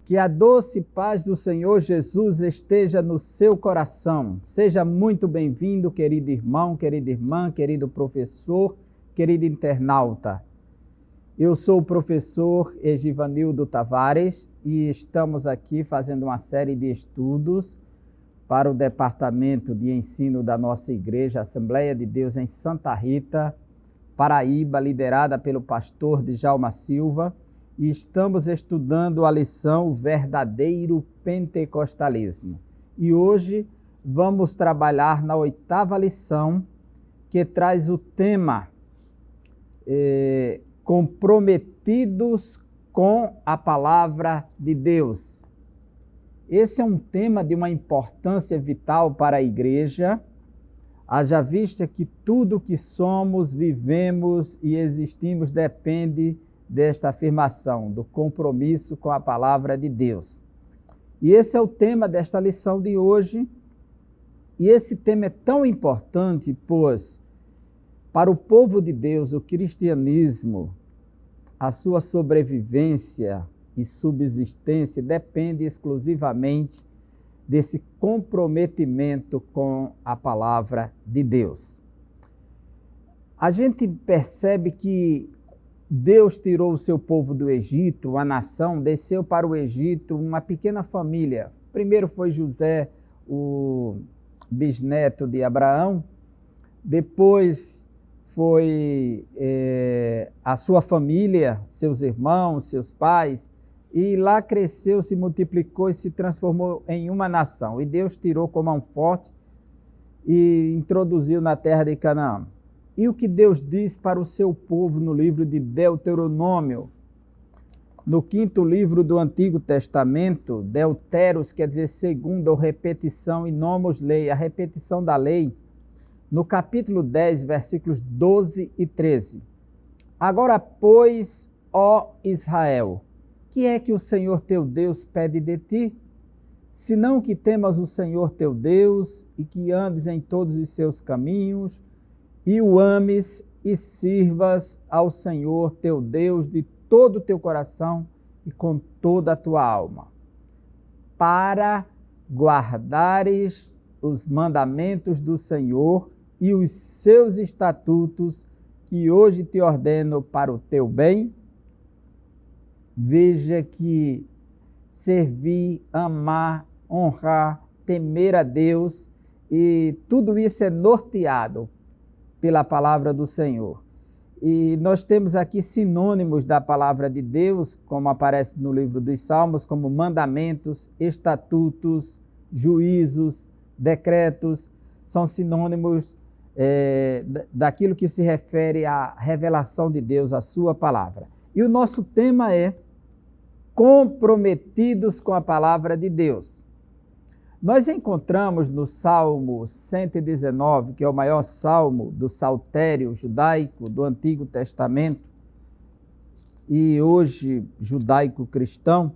Que a doce paz do Senhor Jesus esteja no seu coração. Seja muito bem-vindo, querido irmão, querida irmã, querido professor, querido internauta. Eu sou o professor Egivanildo Tavares e estamos aqui fazendo uma série de estudos para o Departamento de Ensino da nossa Igreja, Assembleia de Deus em Santa Rita, Paraíba, liderada pelo pastor Djalma Silva. E estamos estudando a lição Verdadeiro Pentecostalismo. E hoje vamos trabalhar na 8ª lição, que traz o tema Comprometidos com a Palavra de Deus. Esse é um tema de uma importância vital para a igreja, haja vista que tudo que somos, vivemos e existimos depende desta afirmação, do compromisso com a palavra de Deus. E esse é o tema desta lição de hoje. E esse tema é tão importante, pois, para o povo de Deus, o cristianismo, a sua sobrevivência e subsistência depende exclusivamente desse comprometimento com a palavra de Deus. A gente percebe que Deus tirou o seu povo do Egito, a nação, desceu para o Egito uma pequena família. Primeiro foi José, o bisneto de Abraão, depois foi a sua família, seus irmãos, seus pais, e lá cresceu, se multiplicou e se transformou em uma nação. E Deus tirou com mão forte e introduziu na terra de Canaã. E o que Deus diz para o seu povo no livro de Deuteronômio, no 5º livro do Antigo Testamento, Deuteros quer dizer segundo, ou repetição, e nomos lei, a repetição da lei, no capítulo 10, versículos 12 e 13. Agora, pois, ó Israel, que é que o Senhor teu Deus pede de ti? Senão que temas o Senhor teu Deus e que andes em todos os seus caminhos, e o ames e sirvas ao Senhor teu Deus de todo o teu coração e com toda a tua alma, para guardares os mandamentos do Senhor e os seus estatutos que hoje te ordeno para o teu bem. Veja que servir, amar, honrar, temer a Deus, e tudo isso é norteado pela palavra do Senhor. E nós temos aqui sinônimos da palavra de Deus, como aparece no livro dos Salmos, como mandamentos, estatutos, juízos, decretos, são sinônimos daquilo que se refere à revelação de Deus, à sua palavra. E o nosso tema é comprometidos com a palavra de Deus. Nós encontramos no Salmo 119, que é o maior salmo do saltério judaico do Antigo Testamento, e hoje judaico-cristão,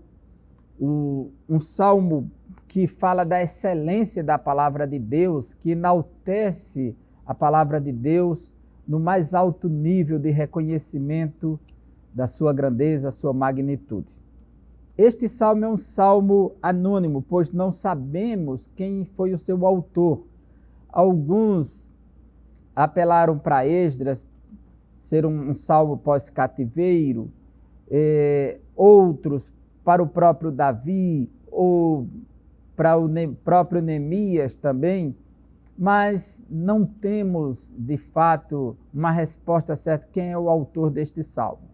um salmo que fala da excelência da palavra de Deus, que enaltece a palavra de Deus no mais alto nível de reconhecimento da sua grandeza, sua magnitude. Este salmo é um salmo anônimo, pois não sabemos quem foi o seu autor. Alguns apelaram para Esdras ser um salmo pós-cativeiro, outros para o próprio Davi, ou para o próprio Neemias também, mas não temos, de fato, uma resposta certa quem é o autor deste salmo.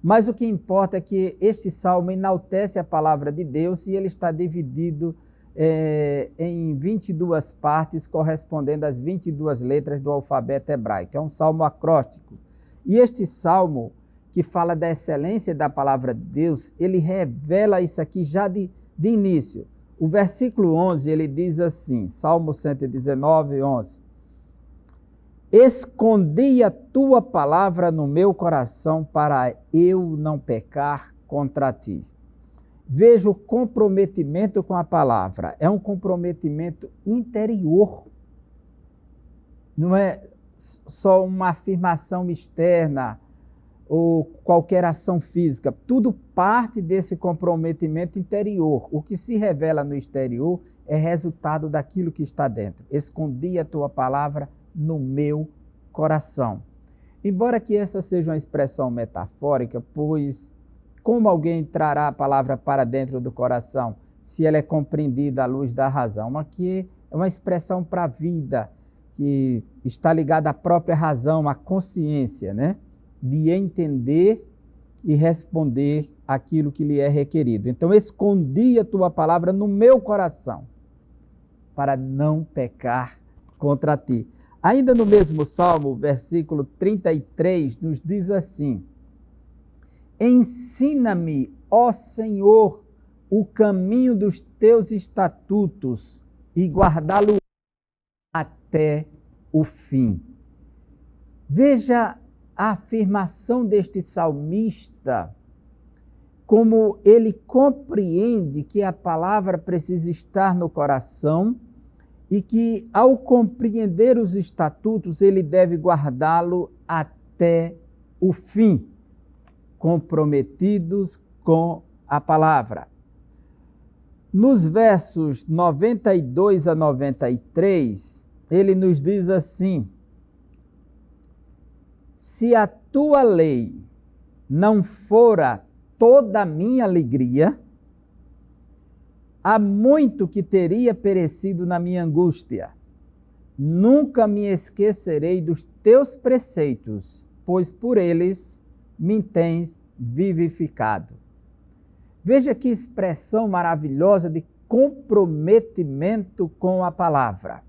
Mas o que importa é que este salmo enaltece a palavra de Deus e ele está dividido em 22 partes, correspondendo às 22 letras do alfabeto hebraico. É um salmo acróstico. E este salmo, que fala da excelência da palavra de Deus, ele revela isso aqui já de início. O versículo 11, ele diz assim, Salmo 119, 11. Escondi a tua palavra no meu coração para eu não pecar contra ti. Veja o comprometimento com a palavra. É um comprometimento interior. Não é só uma afirmação externa, ou qualquer ação física. Tudo parte desse comprometimento interior. O que se revela no exterior é resultado daquilo que está dentro. Escondi a tua palavra no meu coração. Embora que essa seja uma expressão metafórica, pois como alguém trará a palavra para dentro do coração se ela é compreendida à luz da razão? Aqui é uma expressão para a vida, que está ligada à própria razão, à consciência, né? De entender e responder aquilo que lhe é requerido. Então, escondi a tua palavra no meu coração, para não pecar contra ti. Ainda no mesmo Salmo, versículo 33, nos diz assim: ensina-me, ó Senhor, o caminho dos teus estatutos e guardá-lo até o fim. Veja a afirmação deste salmista, como ele compreende que a palavra precisa estar no coração e que, ao compreender os estatutos, ele deve guardá-lo até o fim, comprometidos com a palavra. Nos versos 92 a 93, ele nos diz assim: se a tua lei não fora toda a minha alegria, há muito que teria perecido na minha angústia. Nunca me esquecerei dos teus preceitos, pois por eles me tens vivificado. Veja que expressão maravilhosa de comprometimento com a palavra.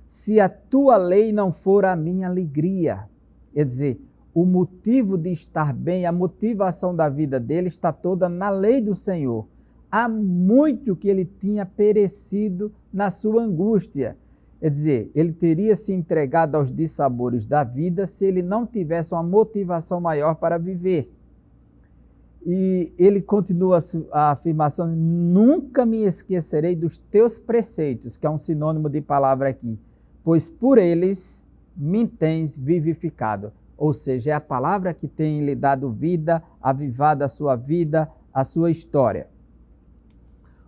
Se a tua lei não for a minha alegria, quer dizer, o motivo de estar bem, a motivação da vida dele está toda na lei do Senhor. Há muito que ele tinha perecido na sua angústia. Quer dizer, ele teria se entregado aos dissabores da vida se ele não tivesse uma motivação maior para viver. E ele continua a afirmação: nunca me esquecerei dos teus preceitos, que é um sinônimo de palavra aqui, pois por eles me tens vivificado. Ou seja, é a palavra que tem lhe dado vida, avivado a sua vida, a sua história.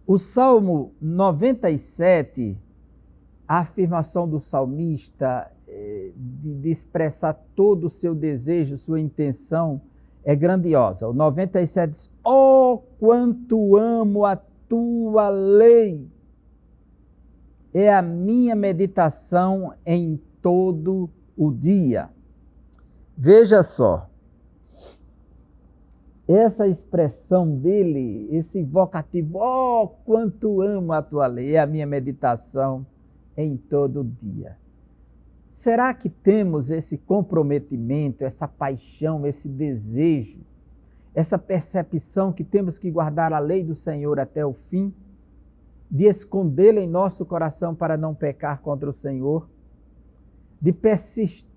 O Salmo 97, a afirmação do salmista de expressar todo o seu desejo, sua intenção, é grandiosa. O 97 diz: oh, quanto amo a tua lei! É a minha meditação em todo o dia. Veja só, essa expressão dele, esse vocativo, oh, quanto amo a tua lei, é a minha meditação em todo o dia. Será que temos esse comprometimento, essa paixão, esse desejo, essa percepção que temos que guardar a lei do Senhor até o fim, de escondê-la em nosso coração para não pecar contra o Senhor, de persistir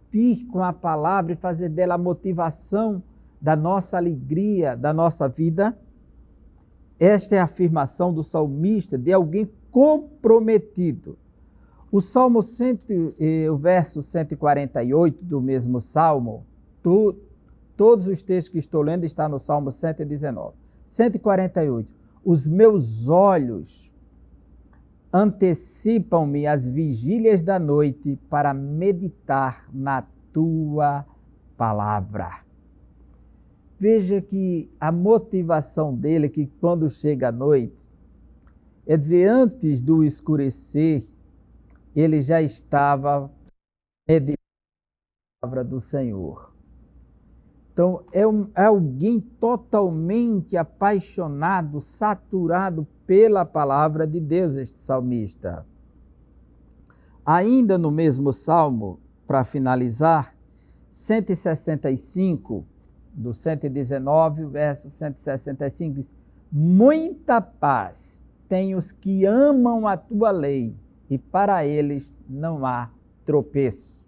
com a palavra e fazer dela a motivação da nossa alegria, da nossa vida? Esta é a afirmação do salmista, de alguém comprometido. O Salmo o verso 148 do mesmo Salmo, todos os textos que estou lendo estão no Salmo 119. 148. Os meus olhos antecipam-me as vigílias da noite para meditar na tua palavra. Veja que a motivação dele, que quando chega a noite, é dizer, antes do escurecer, ele já estava meditando a palavra do Senhor. Então, é alguém totalmente apaixonado, saturado pela palavra de Deus, este salmista. Ainda no mesmo salmo, para finalizar, 165, do 119, verso 165, diz: muita paz têm os que amam a tua lei, e para eles não há tropeço.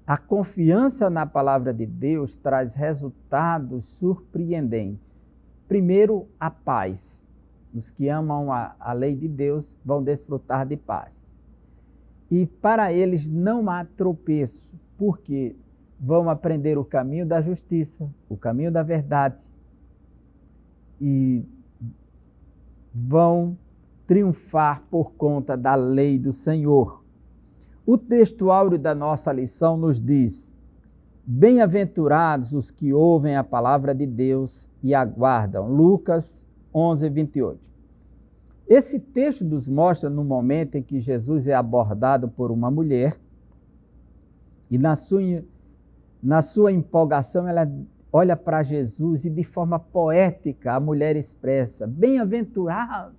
A confiança na palavra de Deus traz resultados surpreendentes. Primeiro, a paz. Os que amam a lei de Deus vão desfrutar de paz. E para eles não há tropeço. Por quê? vão aprender o caminho da justiça, o caminho da verdade e vão triunfar por conta da lei do Senhor. O texto áureo da nossa lição nos diz: bem-aventurados os que ouvem a palavra de Deus e aguardam. Lucas 11, 28. Esse texto nos mostra no momento em que Jesus é abordado por uma mulher e na sua empolgação ela olha para Jesus e de forma poética a mulher expressa: bem-aventurado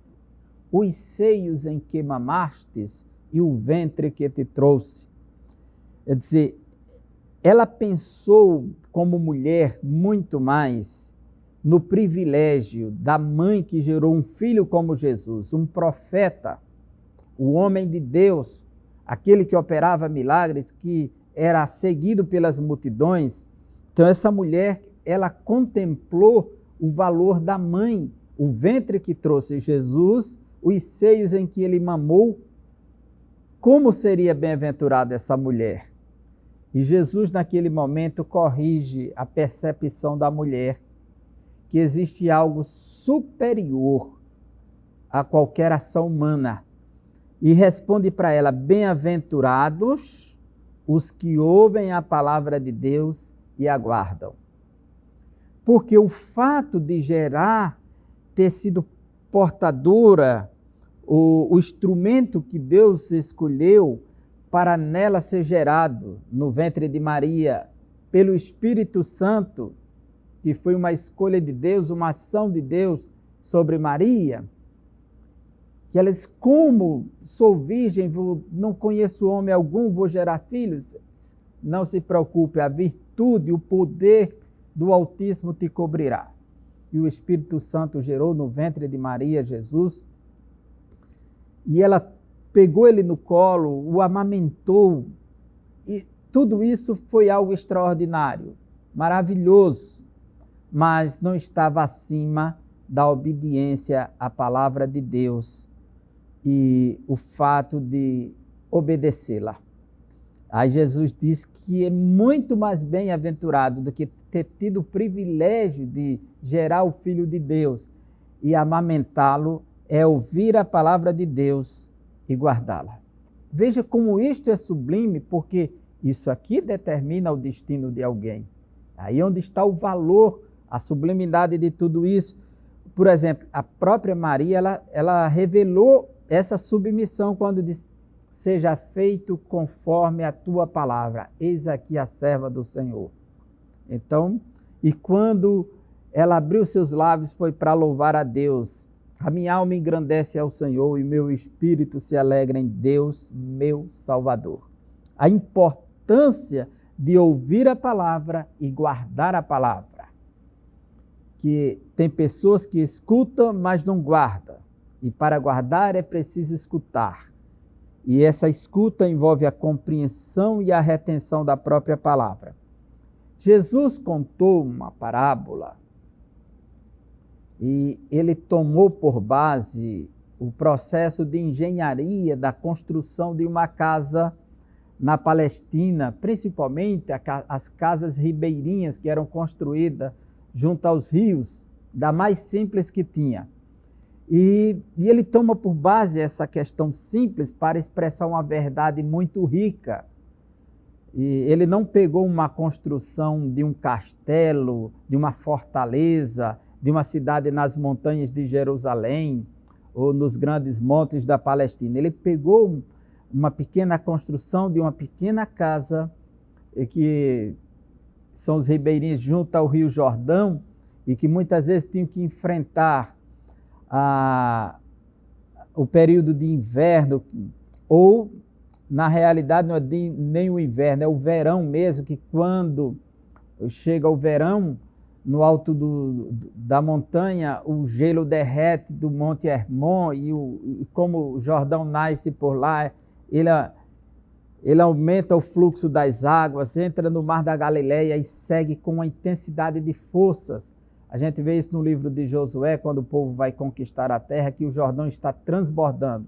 os seios em que mamastes e o ventre que te trouxe. Quer dizer, ela pensou como mulher muito mais no privilégio da mãe que gerou um filho como Jesus, um profeta, o homem de Deus, aquele que operava milagres, que era seguido pelas multidões. Então essa mulher, ela contemplou o valor da mãe, o ventre que trouxe Jesus, os seios em que ele mamou. Como seria bem-aventurada essa mulher? E Jesus, naquele momento, corrige a percepção da mulher, que existe algo superior a qualquer ação humana. E responde para ela: bem-aventurados os que ouvem a palavra de Deus e aguardam. Porque o fato de gerar, ter sido portadora, o instrumento que Deus escolheu para nela ser gerado no ventre de Maria, pelo Espírito Santo, que foi uma escolha de Deus, uma ação de Deus sobre Maria, que ela diz: como sou virgem, não conheço homem algum, vou gerar filhos? Não se preocupe, a virtude, o poder do Altíssimo te cobrirá. E o Espírito Santo gerou no ventre de Maria Jesus, e ela pegou ele no colo, o amamentou, e tudo isso foi algo extraordinário, maravilhoso, mas não estava acima da obediência à palavra de Deus e o fato de obedecê-la. Aí Jesus diz que é muito mais bem-aventurado do que ter tido o privilégio de gerar o Filho de Deus e amamentá-lo, é ouvir a palavra de Deus e guardá-la. Veja como isto é sublime, porque isso aqui determina o destino de alguém. Aí onde está o valor, a sublimidade de tudo isso. Por exemplo, a própria Maria, ela revelou essa submissão quando disse: seja feito conforme a tua palavra, eis aqui a serva do Senhor. Então, e quando ela abriu seus lábios, foi para louvar a Deus. A minha alma engrandece ao Senhor e meu espírito se alegra em Deus, meu Salvador. A importância de ouvir a palavra e guardar a palavra. Que tem pessoas que escutam, mas não guardam. E para guardar é preciso escutar. E essa escuta envolve a compreensão e a retenção da própria palavra. Jesus contou uma parábola e ele tomou por base o processo de engenharia da construção de uma casa na Palestina, principalmente as casas ribeirinhas que eram construídas junto aos rios, da mais simples que tinha. E ele toma por base essa questão simples para expressar uma verdade muito rica. E ele não pegou uma construção de um castelo, de uma fortaleza, de uma cidade nas montanhas de Jerusalém ou nos grandes montes da Palestina. Ele pegou uma pequena construção de uma pequena casa, que são os ribeirinhos junto ao Rio Jordão, e que muitas vezes tinham que enfrentar o período de inverno, ou na realidade não é nem o inverno, é o verão mesmo, que quando chega o verão, no alto da montanha, o gelo derrete do Monte Hermon, e como o Jordão nasce por lá, ele aumenta o fluxo das águas, entra no Mar da Galileia e segue com uma intensidade de forças. A gente vê isso no livro de Josué, quando o povo vai conquistar a terra, que o Jordão está transbordando.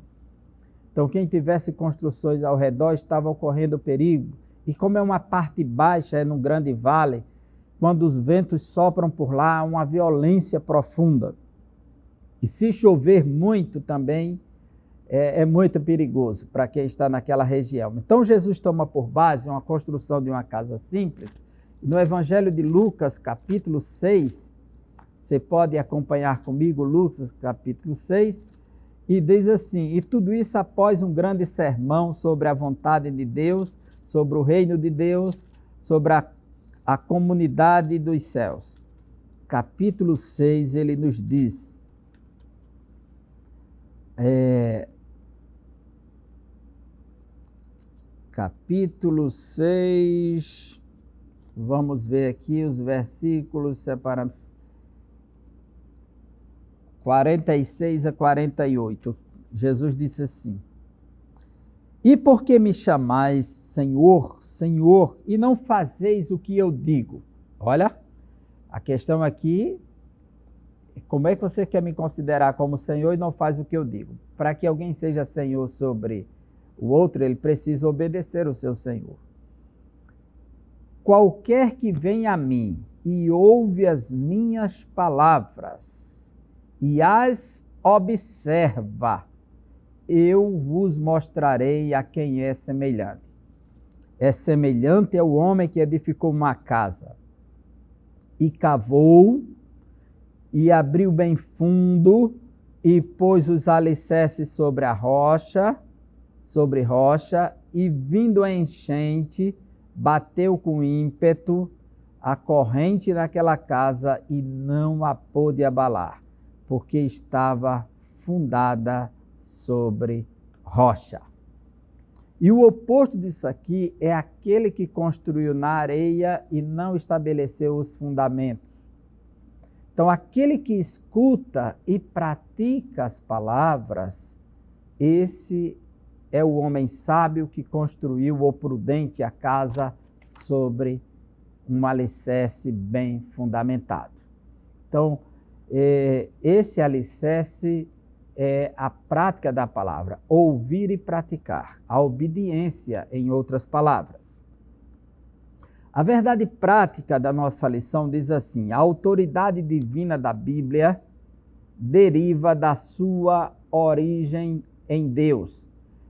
Então, quem tivesse construções ao redor estava ocorrendo perigo. E como é uma parte baixa, é num grande vale, quando os ventos sopram por lá, há uma violência profunda. E se chover muito também, é muito perigoso para quem está naquela região. Então Jesus toma por base uma construção de uma casa simples. No Evangelho de Lucas, capítulo 6, você pode acompanhar comigo Lucas, capítulo 6, e diz assim: e tudo isso após um grande sermão sobre a vontade de Deus, sobre o reino de Deus, sobre a comunidade dos céus. Capítulo 6, ele nos diz... Capítulo 6, vamos ver aqui os versículos, separamos 46 a 48. Jesus disse assim: e por que me chamais Senhor, Senhor, e não fazeis o que eu digo? Olha, a questão aqui, como é que você quer me considerar como Senhor e não faz o que eu digo? Para que alguém seja Senhor sobre o outro, ele precisa obedecer o seu Senhor. Qualquer que venha a mim e ouve as minhas palavras e as observa, eu vos mostrarei a quem é semelhante. É semelhante ao homem que edificou uma casa e cavou e abriu bem fundo e pôs os alicerces sobre rocha, e vindo a enchente, bateu com ímpeto a corrente naquela casa e não a pôde abalar, porque estava fundada sobre rocha. E o oposto disso aqui é aquele que construiu na areia e não estabeleceu os fundamentos. Então, aquele que escuta e pratica as palavras, esse é o homem sábio que construiu ou prudente a casa sobre um alicerce bem fundamentado. Então, esse alicerce é a prática da palavra, ouvir e praticar, a obediência, em outras palavras. A verdade prática da nossa lição diz assim: a autoridade divina da Bíblia deriva da sua origem em Deus.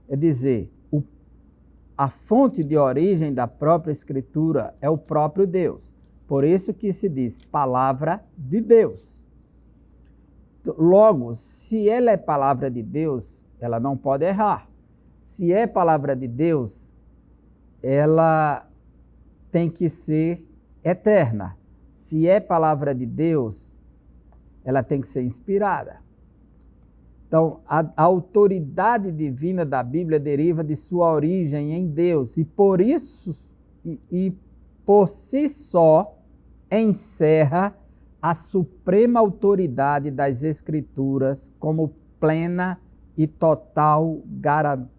É dizer, a fonte de origem da própria Escritura é o próprio Deus. Por isso que se diz palavra de Deus. Logo, se ela é palavra de Deus, ela não pode errar. Se é palavra de Deus, ela tem que ser eterna. Se é palavra de Deus, ela tem que ser inspirada. Então, a autoridade divina da Bíblia deriva de sua origem em Deus e por isso, e por si só, encerra a suprema autoridade das Escrituras como plena e total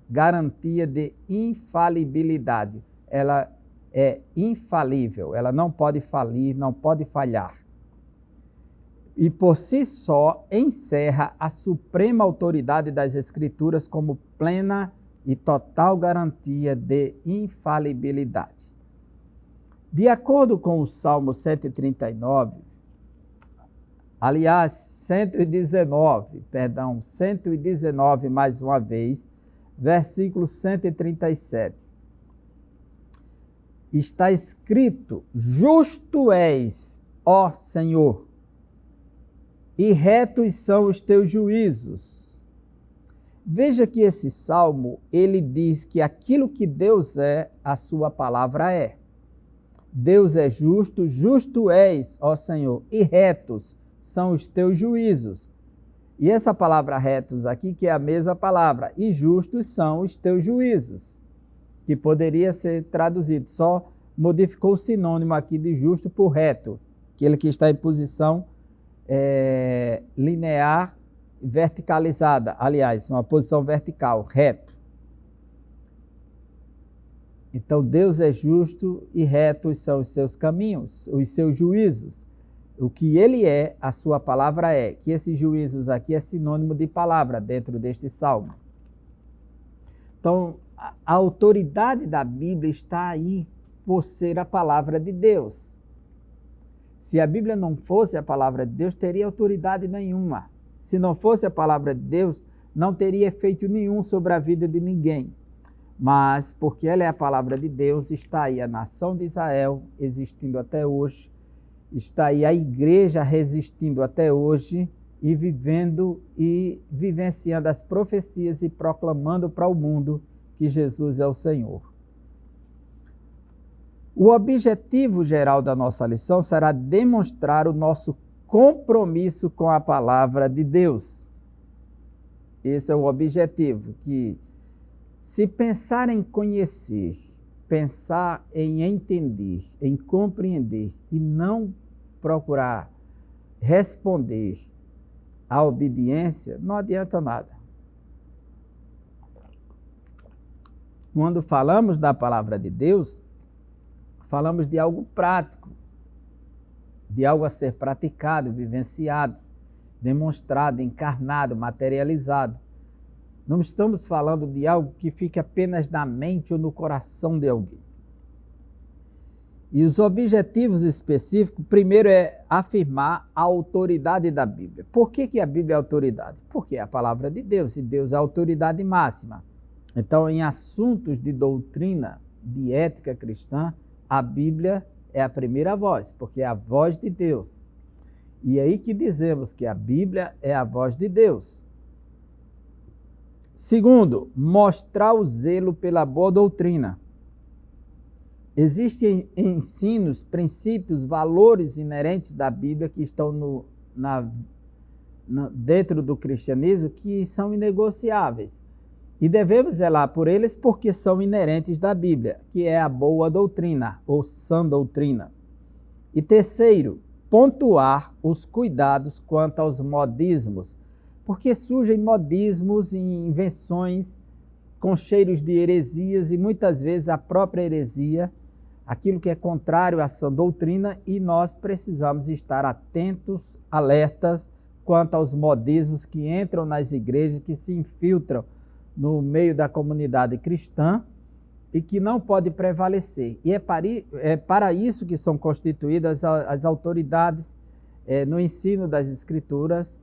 garantia de infalibilidade. Ela é infalível, ela não pode falir, não pode falhar. E por si só encerra a suprema autoridade das Escrituras como plena e total garantia de infalibilidade. De acordo com o Salmo 139, aliás, 119 mais uma vez, versículo 137. Está escrito: justo és, ó Senhor, e retos são os teus juízos. Veja que esse salmo, ele diz que aquilo que Deus é, a sua palavra é. Deus é justo, justo és, ó Senhor, e retos são os teus juízos. E essa palavra retos aqui, que é a mesma palavra, e justos são os teus juízos, que poderia ser traduzido, só modificou o sinônimo aqui de justo por reto, aquele que está em posição linear, verticalizada, aliás, uma posição vertical, reto. Então, Deus é justo e retos são os seus caminhos, os seus juízos. O que ele é, a sua palavra é. Que esses juízos aqui é sinônimo de palavra dentro deste salmo. Então, a autoridade da Bíblia está aí por ser a palavra de Deus. Se a Bíblia não fosse a palavra de Deus, teria autoridade nenhuma. Se não fosse a palavra de Deus, não teria efeito nenhum sobre a vida de ninguém. Mas, porque ela é a palavra de Deus, está aí a nação de Israel existindo até hoje, está aí a igreja resistindo até hoje e vivendo e vivenciando as profecias e proclamando para o mundo que Jesus é o Senhor. O objetivo geral da nossa lição será demonstrar o nosso compromisso com a palavra de Deus. Esse é o objetivo, que se pensar em conhecer, pensar em entender, em compreender e não procurar responder à obediência, não adianta nada. Quando falamos da palavra de Deus, falamos de algo prático, de algo a ser praticado, vivenciado, demonstrado, encarnado, materializado. Não estamos falando de algo que fique apenas na mente ou no coração de alguém. E os objetivos específicos, primeiro é afirmar a autoridade da Bíblia. Por que a Bíblia é autoridade? Porque é a palavra de Deus, e Deus é a autoridade máxima. Então, em assuntos de doutrina, de ética cristã, a Bíblia é a primeira voz, porque é a voz de Deus. E é aí que dizemos que a Bíblia é a voz de Deus. Segundo, mostrar o zelo pela boa doutrina. Existem ensinos, princípios, valores inerentes da Bíblia que estão dentro do cristianismo que são inegociáveis. E devemos zelar por eles porque são inerentes da Bíblia, que é a boa doutrina, ou sã doutrina. E terceiro, pontuar os cuidados quanto aos modismos, porque surgem modismos e invenções com cheiros de heresias e muitas vezes a própria heresia, aquilo que é contrário à sã doutrina, e nós precisamos estar atentos, alertas quanto aos modismos que entram nas igrejas, que se infiltram no meio da comunidade cristã e que não pode prevalecer. E é para isso que são constituídas as autoridades no ensino das Escrituras,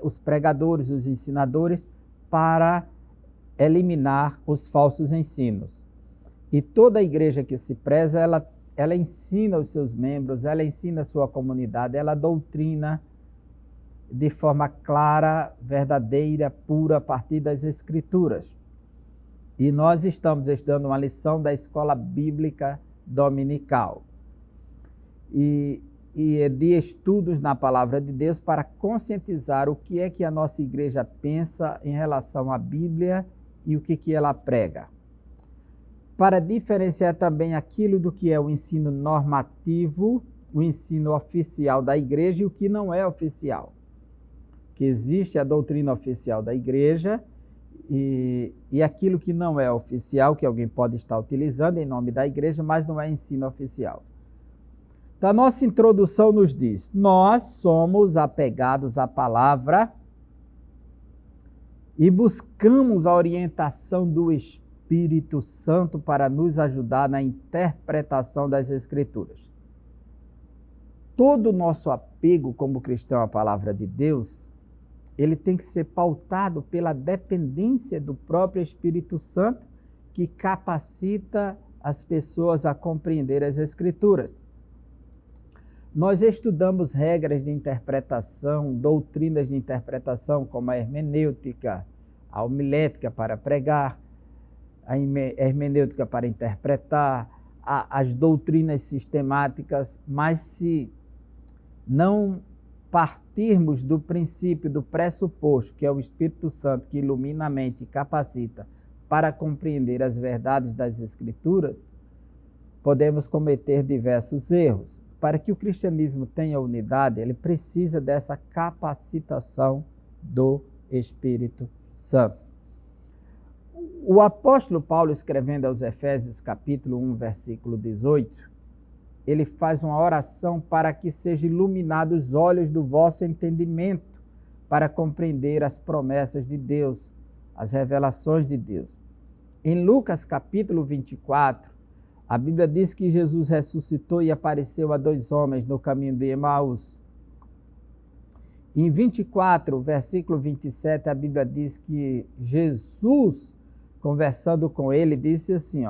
os pregadores, os ensinadores, para eliminar os falsos ensinos. E toda a igreja que se preza, ela ensina os seus membros, ela ensina a sua comunidade, ela doutrina de forma clara, verdadeira, pura, a partir das Escrituras. E nós estamos estudando uma lição da Escola Bíblica Dominical. E de estudos na Palavra de Deus para conscientizar o que é que a nossa igreja pensa em relação à Bíblia e o que ela prega. Para diferenciar também aquilo do que é o ensino normativo, o ensino oficial da igreja e o que não é oficial. Que existe a doutrina oficial da igreja e aquilo que não é oficial, que alguém pode estar utilizando em nome da igreja, mas não é ensino oficial. Então, a nossa introdução nos diz: nós somos apegados à palavra e buscamos a orientação do Espírito Santo para nos ajudar na interpretação das Escrituras. Todo o nosso apego como cristão à palavra de Deus, ele tem que ser pautado pela dependência do próprio Espírito Santo, que capacita as pessoas a compreender as Escrituras. Nós estudamos regras de interpretação, doutrinas de interpretação, como a hermenêutica, a homilética para pregar, a hermenêutica para interpretar, as doutrinas sistemáticas, mas se não partirmos do princípio, do pressuposto, que é o Espírito Santo que ilumina a mente e capacita para compreender as verdades das Escrituras, podemos cometer diversos erros. Para que o cristianismo tenha unidade, ele precisa dessa capacitação do Espírito Santo. O apóstolo Paulo, escrevendo aos Efésios, capítulo 1, versículo 18, ele faz uma oração para que sejam iluminados os olhos do vosso entendimento, para compreender as promessas de Deus, as revelações de Deus. Em Lucas capítulo 24, a Bíblia diz que Jesus ressuscitou e apareceu a 2 homens no caminho de Emaús. Em 24, versículo 27, a Bíblia diz que Jesus, conversando com ele, disse assim,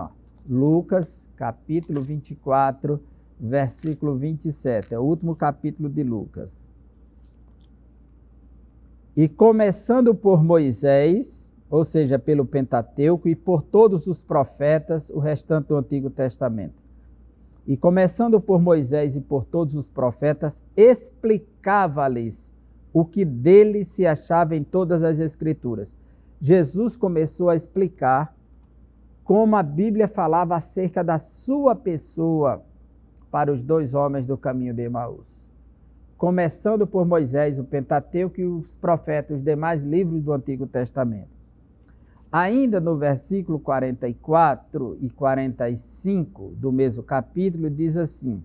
Lucas capítulo 24, versículo 27, é o último capítulo de Lucas. E começando por Moisés, ou seja, pelo Pentateuco, e por todos os profetas, o restante do Antigo Testamento. E começando por Moisés e por todos os profetas, explicava-lhes o que dele se achava em todas as Escrituras. Jesus começou a explicar como a Bíblia falava acerca da sua pessoa para os 2 homens do caminho de Emaús. Começando por Moisés, o Pentateuco e os profetas, os demais livros do Antigo Testamento. Ainda no versículo 44 e 45 do mesmo capítulo, diz assim,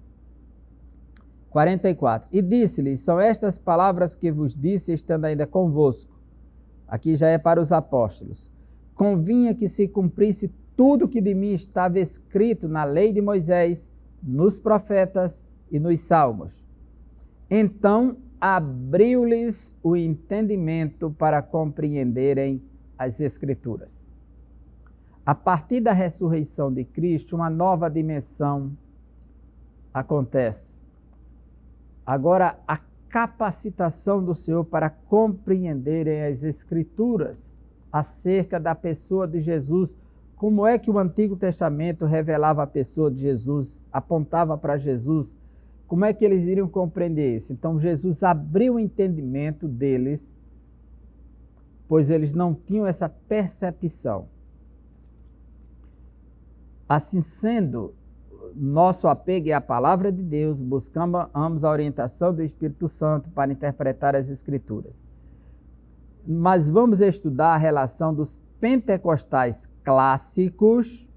44, e disse-lhes, são estas palavras que vos disse, estando ainda convosco. Aqui já é para os apóstolos. Convinha que se cumprisse tudo que de mim estava escrito na lei de Moisés, nos profetas e nos salmos. Então abriu-lhes o entendimento para compreenderem as Escrituras. A partir da ressurreição de Cristo, uma nova dimensão acontece. Agora, a capacitação do Senhor para compreenderem as Escrituras acerca da pessoa de Jesus. Como é que o Antigo Testamento revelava a pessoa de Jesus, apontava para Jesus? Como é que eles iriam compreender isso? Então, Jesus abriu o entendimento deles, pois eles não tinham essa percepção. Assim sendo, nosso apego é a palavra de Deus, buscamos a orientação do Espírito Santo para interpretar as Escrituras. Mas vamos estudar a relação dos pentecostais clássicos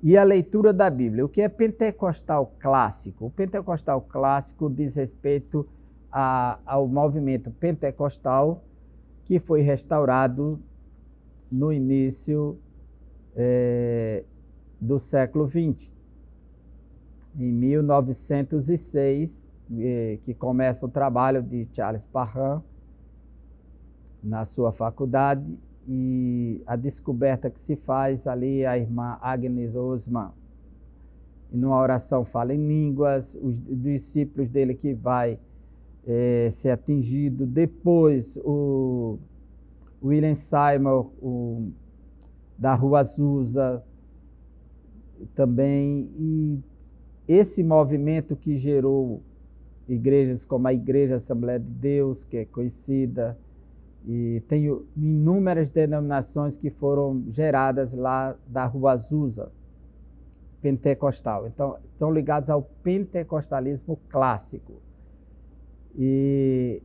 e a leitura da Bíblia. O que é pentecostal clássico? O pentecostal clássico diz respeito ao movimento pentecostal que foi restaurado no início do século XX. Em 1906, que começa o trabalho de Charles Parham na sua faculdade, e a descoberta que se faz ali, a irmã Agnes Osman, numa oração fala em línguas, os discípulos dele que vai ser atingido. Depois, o William Seymour, da Rua Azusa, também, e esse movimento que gerou igrejas como a Igreja Assembleia de Deus, que é conhecida, e tem inúmeras denominações que foram geradas lá da Rua Azusa, pentecostal. Então, estão ligados ao pentecostalismo clássico. E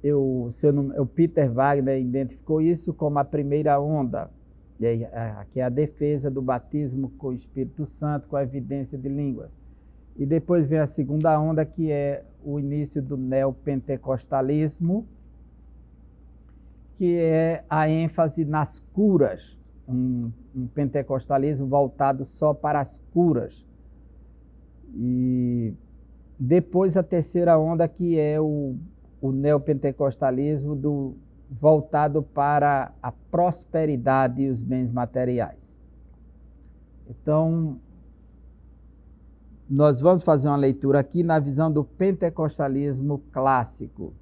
o Peter Wagner identificou isso como a primeira onda, que é a defesa do batismo com o Espírito Santo, com a evidência de línguas. E depois vem a segunda onda, que é o início do neopentecostalismo, que é a ênfase nas curas, um pentecostalismo voltado só para as curas. E depois a terceira onda, que é o neopentecostalismo voltado para a prosperidade e os bens materiais. Então, nós vamos fazer uma leitura aqui na visão do pentecostalismo clássico.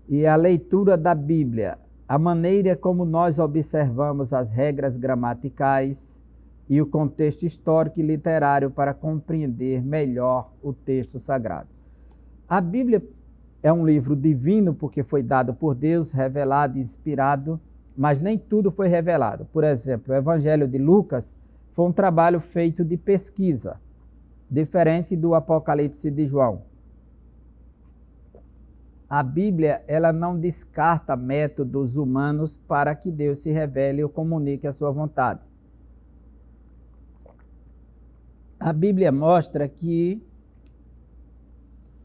E a leitura da Bíblia, a maneira como nós observamos as regras gramaticais e o contexto histórico e literário para compreender melhor o texto sagrado. A Bíblia é um livro divino porque foi dado por Deus, revelado e inspirado, mas nem tudo foi revelado. Por exemplo, o Evangelho de Lucas foi um trabalho feito de pesquisa, diferente do Apocalipse de João. A Bíblia, ela não descarta métodos humanos para que Deus se revele ou comunique a sua vontade. A Bíblia mostra que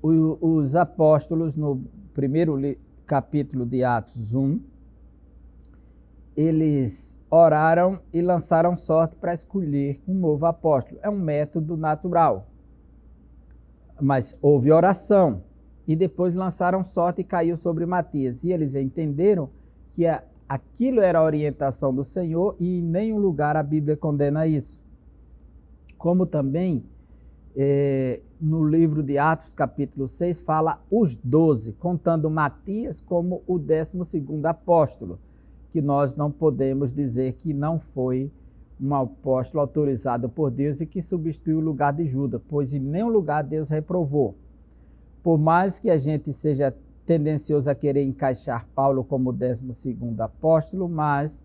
os apóstolos, no primeiro capítulo de Atos 1, eles oraram e lançaram sorte para escolher um novo apóstolo. É um método natural. Mas houve oração e depois lançaram sorte e caiu sobre Matias. E eles entenderam que aquilo era a orientação do Senhor e em nenhum lugar a Bíblia condena isso. Como também no livro de Atos, capítulo 6, fala os 12, contando Matias como o 12º apóstolo, que nós não podemos dizer que não foi um apóstolo autorizado por Deus e que substituiu o lugar de Judas, pois em nenhum lugar Deus reprovou. Por mais que a gente seja tendencioso a querer encaixar Paulo como o 12º apóstolo, mas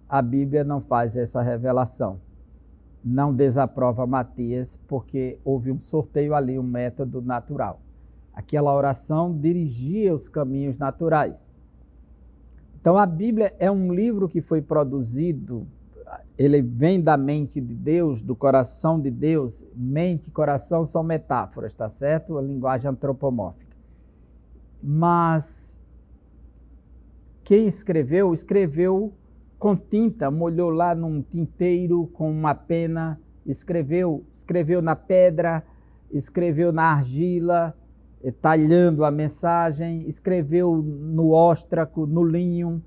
a Bíblia não faz essa revelação. Não desaprova Matias, porque houve um sorteio ali, um método natural. Aquela oração dirigia os caminhos naturais. Então a Bíblia é um livro que foi produzido, ele vem da mente de Deus, do coração de Deus. Mente e coração são metáforas, tá certo? A linguagem antropomórfica. Mas quem escreveu com tinta, molhou lá num tinteiro com uma pena, escreveu na pedra, escreveu na argila, talhando a mensagem, escreveu no óstraco, no linho.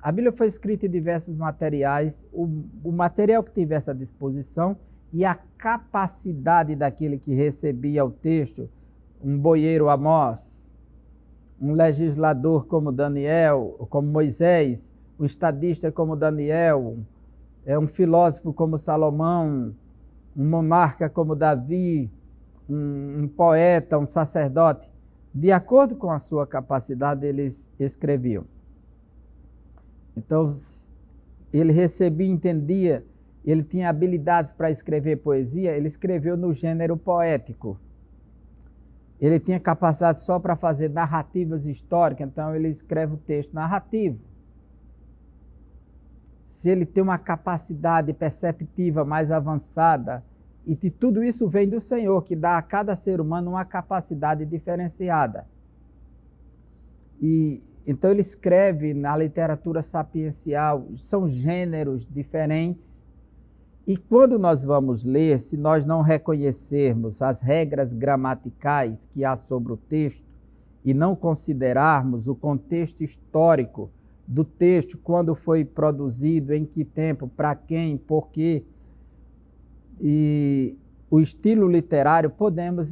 A Bíblia foi escrita em diversos materiais, o material que tivesse à disposição e a capacidade daquele que recebia o texto, um boieiro Amós, um legislador como Daniel, como Moisés, um estadista como Daniel, um filósofo como Salomão, um monarca como Davi, um poeta, um sacerdote. De acordo com a sua capacidade, eles escreviam. Então, ele recebia, entendia, ele tinha habilidades para escrever poesia, ele escreveu no gênero poético. Ele tinha capacidade só para fazer narrativas históricas, então ele escreve o texto narrativo. Se ele tem uma capacidade perceptiva mais avançada, e de tudo isso vem do Senhor, que dá a cada ser humano uma capacidade diferenciada. E então ele escreve na literatura sapiencial, são gêneros diferentes. E quando nós vamos ler, se nós não reconhecermos as regras gramaticais que há sobre o texto e não considerarmos o contexto histórico do texto, quando foi produzido, em que tempo, para quem, por quê, e o estilo literário, podemos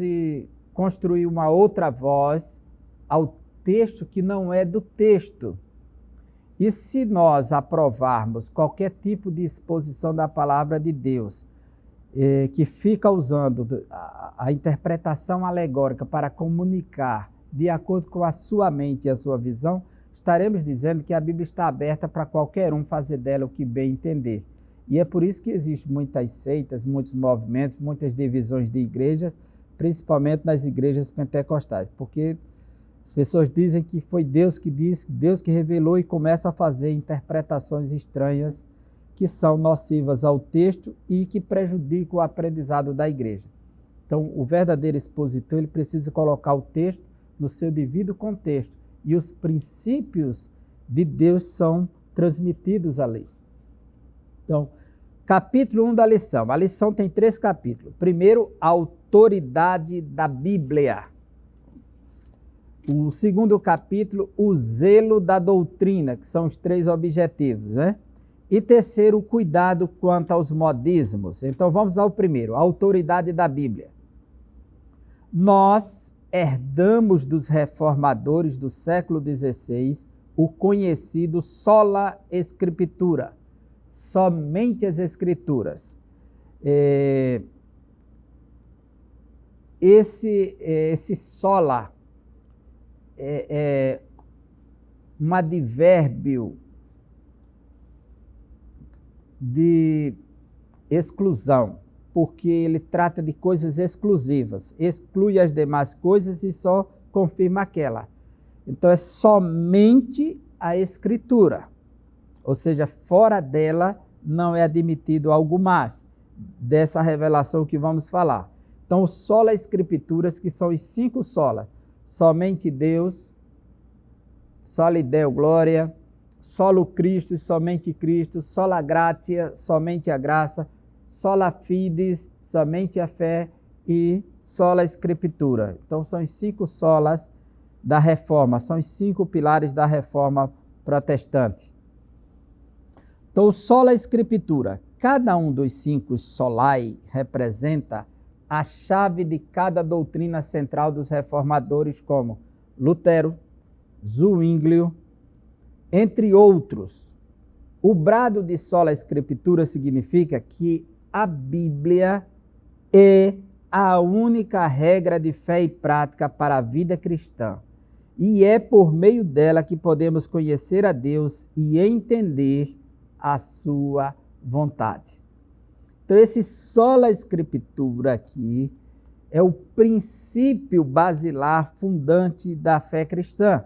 construir uma outra voz ao texto que não é do texto. E se nós aprovarmos qualquer tipo de exposição da palavra de Deus, que fica usando a interpretação alegórica para comunicar de acordo com a sua mente e a sua visão, estaremos dizendo que a Bíblia está aberta para qualquer um fazer dela o que bem entender. E é por isso que existem muitas seitas, muitos movimentos, muitas divisões de igrejas, principalmente nas igrejas pentecostais, porque as pessoas dizem que foi Deus que disse, Deus que revelou, e começa a fazer interpretações estranhas que são nocivas ao texto e que prejudicam o aprendizado da igreja. Então, o verdadeiro expositor, ele precisa colocar o texto no seu devido contexto, e os princípios de Deus são transmitidos ali. Então, capítulo 1 da lição. A lição tem 3 capítulos. Primeiro, a autoridade da Bíblia. O segundo capítulo, o zelo da doutrina, que são os 3 objetivos, né? E terceiro, o cuidado quanto aos modismos. Então vamos ao primeiro, a autoridade da Bíblia. Nós herdamos dos reformadores do século XVI o conhecido sola scriptura, somente as escrituras. Esse sola é um advérbio de exclusão, porque ele trata de coisas exclusivas, exclui as demais coisas e só confirma aquela. Então é somente a Escritura, ou seja, fora dela não é admitido algo mais, dessa revelação que vamos falar. Então, o sola Escrituras, que são os 5 solas, somente Deus, soli Deo glória, solo Cristo, somente Cristo, sola gratia, somente a graça, sola fides, somente a fé e sola Escritura. Então são os 5 solas da Reforma, são os 5 pilares da Reforma protestante. Então, sola Escritura, cada um dos 5 solai representa a chave de cada doutrina central dos reformadores, como Lutero, Zwinglio, entre outros. O brado de sola Escritura significa que a Bíblia é a única regra de fé e prática para a vida cristã. E é por meio dela que podemos conhecer a Deus e entender a sua vontade. Então, esse sola Escritura aqui é o princípio basilar fundante da fé cristã.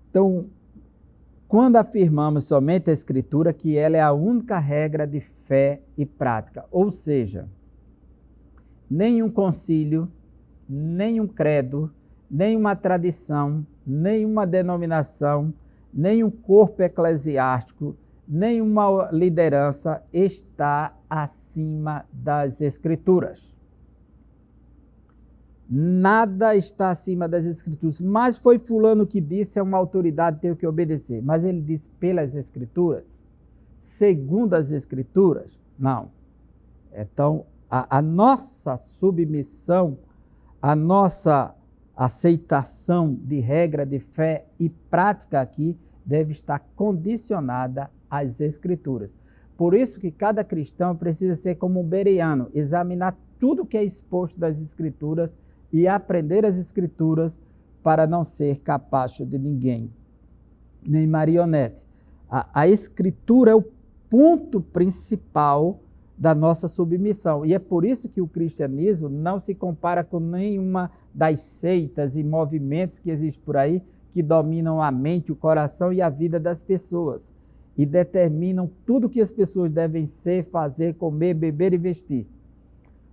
Então, quando afirmamos somente a Escritura, que ela é a única regra de fé e prática, ou seja, nenhum concílio, nenhum credo, nenhuma tradição, nenhuma denominação, nenhum corpo eclesiástico, nenhuma liderança está acima das Escrituras. Nada está acima das Escrituras. Mas foi fulano que disse, é uma autoridade, tenho que obedecer. Mas ele disse pelas Escrituras? Segundo as Escrituras? Não. Então, a nossa submissão, a nossa aceitação de regra de fé e prática aqui deve estar condicionada às Escrituras. Por isso que cada cristão precisa ser como um bereano, examinar tudo que é exposto das Escrituras e aprender as Escrituras para não ser capacho de ninguém, nem marionete. A Escritura é o ponto principal da nossa submissão. E é por isso que o cristianismo não se compara com nenhuma das seitas e movimentos que existem por aí, que dominam a mente, o coração e a vida das pessoas e determinam tudo que as pessoas devem ser, fazer, comer, beber e vestir.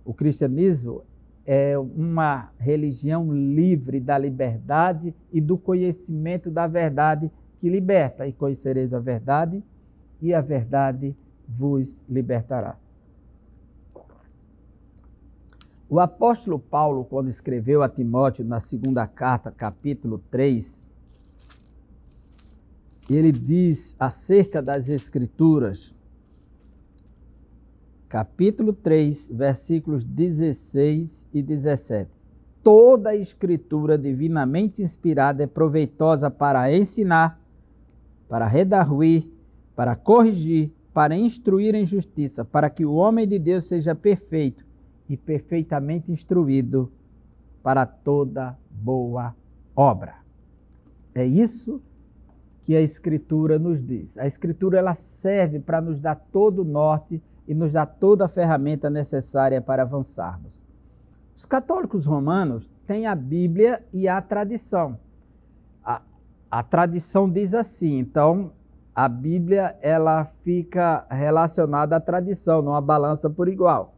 O cristianismo é uma religião livre da liberdade e do conhecimento da verdade que liberta. E conhecereis a verdade, e a verdade vos libertará. O apóstolo Paulo, quando escreveu a Timóteo na 2ª carta, capítulo 3, ele diz acerca das Escrituras, capítulo 3, versículos 16 e 17. Toda a Escritura divinamente inspirada é proveitosa para ensinar, para redarguir, para corrigir, para instruir em justiça, para que o homem de Deus seja perfeito e perfeitamente instruído para toda boa obra. É isso que a Escritura nos diz. A Escritura ela serve para nos dar todo o norte e nos dar toda a ferramenta necessária para avançarmos. Os católicos romanos têm a Bíblia e a tradição. A tradição diz assim, então a Bíblia ela fica relacionada à tradição, numa balança por igual.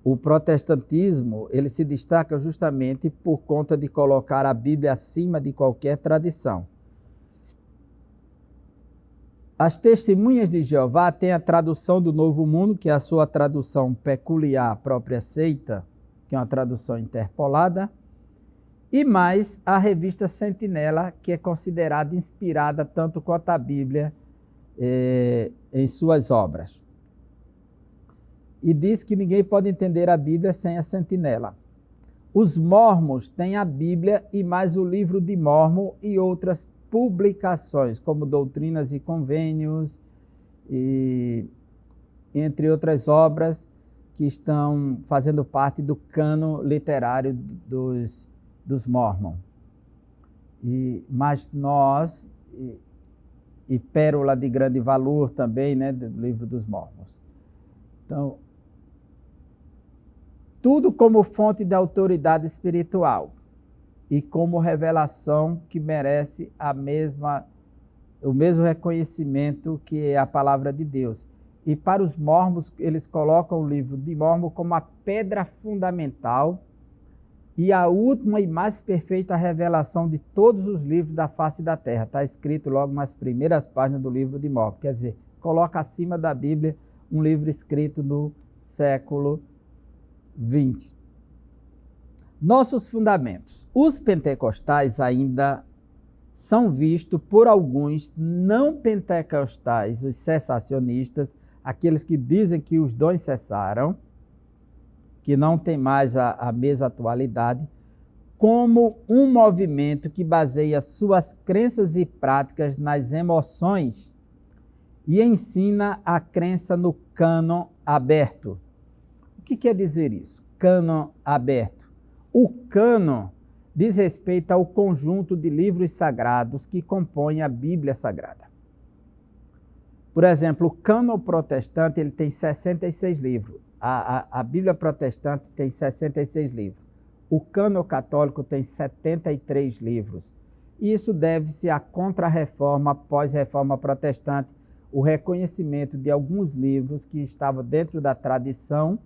O protestantismo ele se destaca justamente por conta de colocar a Bíblia acima de qualquer tradição. As Testemunhas de Jeová têm a tradução do Novo Mundo, que é a sua tradução peculiar, própria seita, que é uma tradução interpolada, e mais a revista Sentinela, que é considerada inspirada tanto quanto a Bíblia em suas obras. E diz que ninguém pode entender a Bíblia sem a Sentinela. Os Mórmons têm a Bíblia e mais o Livro de Mórmon e outras publicações, como Doutrinas e Convênios, e entre outras obras que estão fazendo parte do cano literário dos Mórmons. Mas nós, e Pérola de Grande Valor também, né, do Livro dos Mórmons. Então, tudo como fonte de autoridade espiritual e como revelação que merece o mesmo reconhecimento que é a palavra de Deus. E para os Mórmons, eles colocam o Livro de Mórmon como a pedra fundamental e a última e mais perfeita revelação de todos os livros da face da terra. Está escrito logo nas primeiras páginas do livro de Mormon. Quer dizer, coloca acima da Bíblia um livro escrito no século XX. Nossos fundamentos. Os pentecostais ainda são vistos por alguns não pentecostais, os cessacionistas, aqueles que dizem que os dons cessaram, que não tem mais a mesma atualidade, como um movimento que baseia suas crenças e práticas nas emoções e ensina a crença no cânon aberto. O que quer dizer isso? Cânon aberto. O cânon diz respeito ao conjunto de livros sagrados que compõem a Bíblia Sagrada. Por exemplo, o cânon protestante ele tem 66 livros. A Bíblia protestante tem 66 livros. O cânon católico tem 73 livros. Isso deve-se à contra-reforma, pós-reforma protestante, o reconhecimento de alguns livros que estavam dentro da tradição,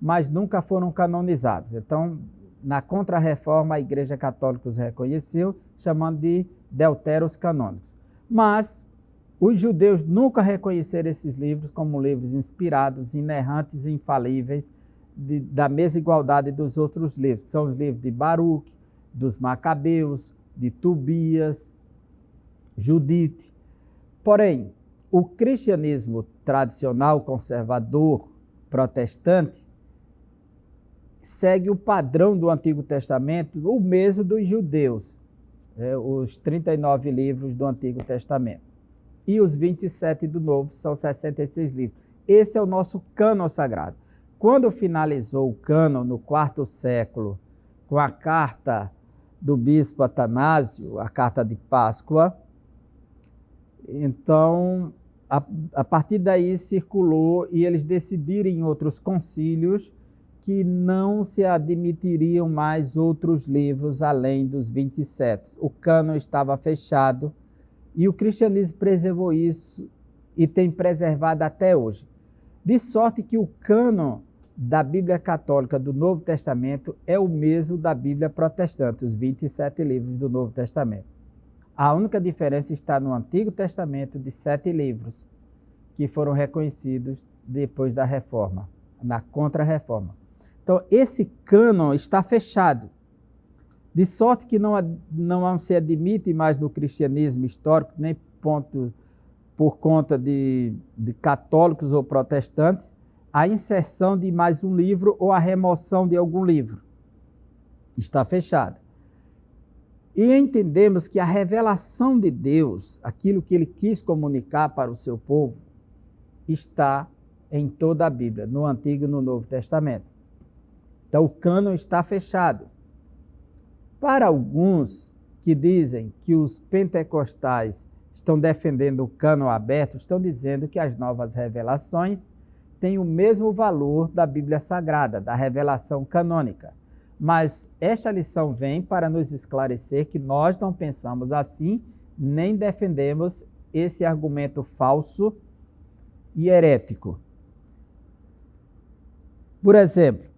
mas nunca foram canonizados. Então, na contra-reforma, a Igreja Católica os reconheceu, chamando de deuteros canônicos. Mas os judeus nunca reconheceram esses livros como livros inspirados, inerrantes e infalíveis, da mesma igualdade dos outros livros, que são os livros de Baruque, dos Macabeus, de Tobias, Judite. Porém, o cristianismo tradicional, conservador, protestante, segue o padrão do Antigo Testamento, o mesmo dos judeus, os 39 livros do Antigo Testamento. E os 27 do Novo são 66 livros. Esse é o nosso cânon sagrado. Quando finalizou o cânon no IV século, com a carta do bispo Atanásio, a carta de Páscoa, então, a partir daí circulou e eles decidiram em outros concílios que não se admitiriam mais outros livros além dos 27. O cânon estava fechado e o cristianismo preservou isso e tem preservado até hoje. De sorte que o cânon da Bíblia Católica do Novo Testamento é o mesmo da Bíblia Protestante, os 27 livros do Novo Testamento. A única diferença está no Antigo Testamento de 7 livros, que foram reconhecidos depois da Reforma, na Contra-Reforma. Então, esse cânon está fechado, de sorte que não se admite mais no cristianismo histórico, nem por conta de católicos ou protestantes, a inserção de mais um livro ou a remoção de algum livro. Está fechado. E entendemos que a revelação de Deus, aquilo que ele quis comunicar para o seu povo, está em toda a Bíblia, no Antigo e no Novo Testamento. Então, o cânon está fechado. Para alguns que dizem que os pentecostais estão defendendo o cânon aberto, estão dizendo que as novas revelações têm o mesmo valor da Bíblia Sagrada, da revelação canônica. Mas esta lição vem para nos esclarecer que nós não pensamos assim, nem defendemos esse argumento falso e herético. Por exemplo,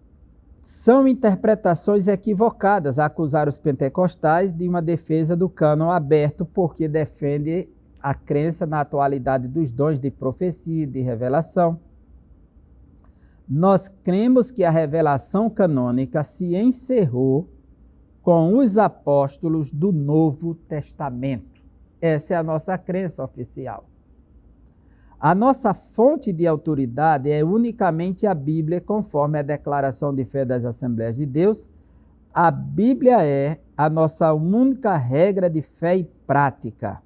são interpretações equivocadas acusar os pentecostais de uma defesa do cânon aberto porque defende a crença na atualidade dos dons de profecia e de revelação. Nós cremos que a revelação canônica se encerrou com os apóstolos do Novo Testamento. Essa é a nossa crença oficial. A nossa fonte de autoridade é unicamente a Bíblia, conforme a declaração de fé das Assembleias de Deus. A Bíblia é a nossa única regra de fé e prática.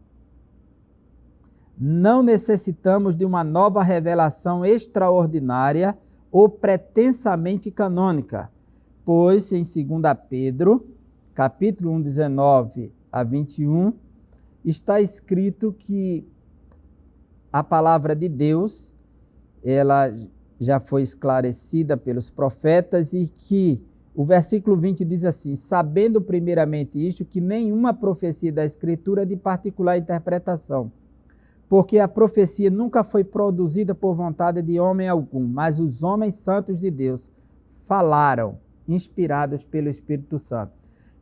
Não necessitamos de uma nova revelação extraordinária ou pretensamente canônica, pois em 2 Pedro, capítulo 1, 19 a 21, está escrito que a palavra de Deus, ela já foi esclarecida pelos profetas e que o versículo 20 diz assim: sabendo primeiramente isto, que nenhuma profecia da Escritura é de particular interpretação, porque a profecia nunca foi produzida por vontade de homem algum, mas os homens santos de Deus falaram inspirados pelo Espírito Santo.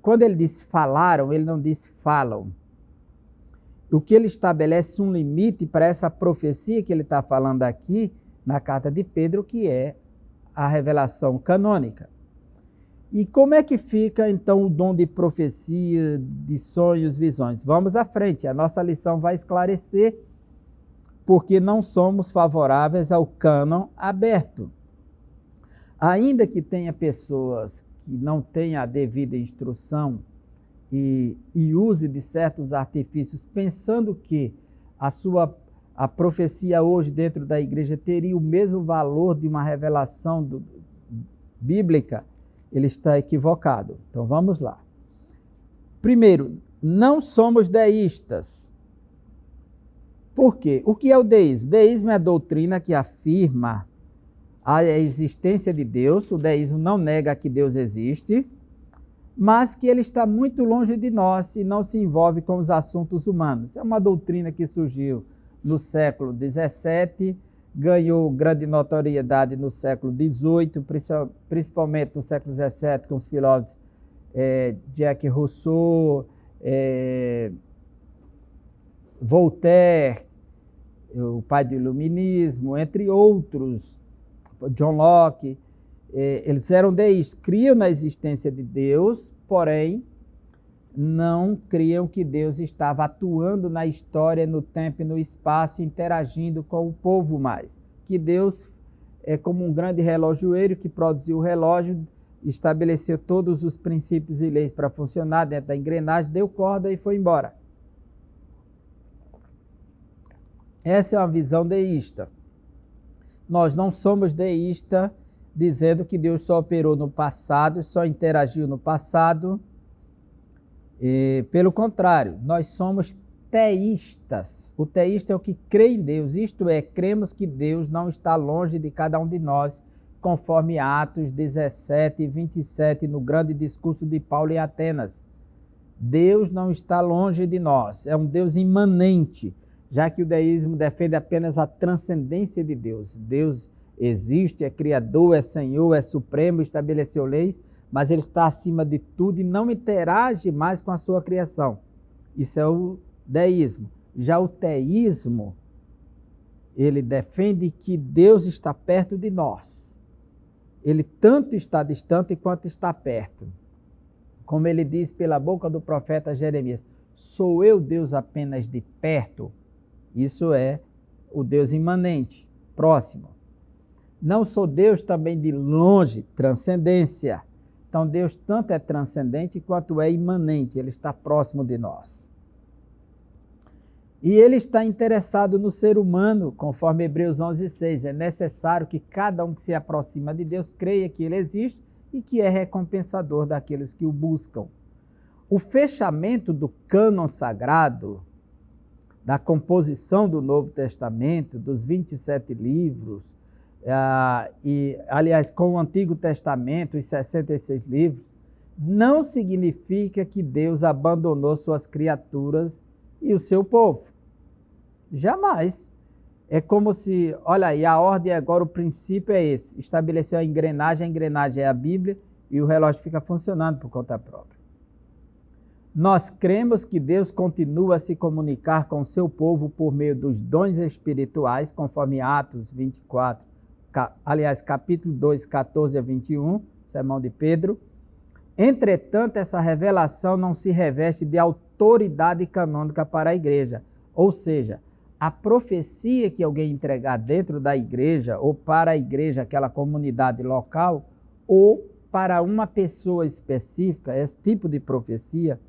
Quando ele diz falaram, ele não diz falam. O que ele estabelece um limite para essa profecia que ele está falando aqui na carta de Pedro, que é a revelação canônica. E como é que fica, então, o dom de profecia, de sonhos, visões? Vamos à frente, a nossa lição vai esclarecer porque não somos favoráveis ao cânon aberto. Ainda que tenha pessoas que não tenham a devida instrução e use de certos artifícios, pensando que a profecia hoje dentro da igreja teria o mesmo valor de uma revelação bíblica, ele está equivocado. Então vamos lá. Primeiro, não somos deístas. Por quê? O que é o deísmo? O deísmo é a doutrina que afirma a existência de Deus. O deísmo não nega que Deus existe, mas que ele está muito longe de nós e não se envolve com os assuntos humanos. É uma doutrina que surgiu no século XVII, ganhou grande notoriedade no século XVIII, principalmente no século XVII, com os filósofos Jacques Rousseau, Voltaire, o pai do iluminismo, entre outros, John Locke. Eles eram deístas, criam na existência de Deus, porém não criam que Deus estava atuando na história, no tempo e no espaço, interagindo com o povo mais. Que Deus é como um grande relojoeiro que produziu o relógio, estabeleceu todos os princípios e leis para funcionar dentro da engrenagem, deu corda e foi embora. Essa é uma visão deísta. Nós não somos deístas dizendo que Deus só operou no passado, só interagiu no passado. Pelo contrário, nós somos teístas. O teísta é o que crê em Deus, isto é, cremos que Deus não está longe de cada um de nós, conforme Atos 17 e 27, no grande discurso de Paulo em Atenas. Deus não está longe de nós, é um Deus imanente, já que o deísmo defende apenas a transcendência de Deus. Deus existe, é criador, é senhor, é supremo, estabeleceu leis, mas ele está acima de tudo e não interage mais com a sua criação. Isso é o deísmo. Já o teísmo, ele defende que Deus está perto de nós. Ele tanto está distante quanto está perto. Como ele diz pela boca do profeta Jeremias, sou eu Deus apenas de perto? Isso é o Deus imanente, próximo. Não sou Deus também de longe, transcendência. Então Deus tanto é transcendente quanto é imanente, ele está próximo de nós. E ele está interessado no ser humano, conforme Hebreus 11:6. É necessário que cada um que se aproxima de Deus creia que ele existe e que é recompensador daqueles que o buscam. O fechamento do cânon sagrado, da composição do Novo Testamento, dos 27 livros, aliás, com o Antigo Testamento, os 66 livros, não significa que Deus abandonou suas criaturas e o seu povo. Jamais. É como se, olha aí, a ordem agora, o princípio é esse, estabeleceu a engrenagem é a Bíblia e o relógio fica funcionando por conta própria. Nós cremos que Deus continua a se comunicar com o seu povo por meio dos dons espirituais, conforme Atos 24, aliás, capítulo 2, 14 a 21, sermão de Pedro. Entretanto, essa revelação não se reveste de autoridade canônica para a igreja, ou seja, a profecia que alguém entregar dentro da igreja, ou para a igreja, aquela comunidade local, ou para uma pessoa específica, esse tipo de profecia,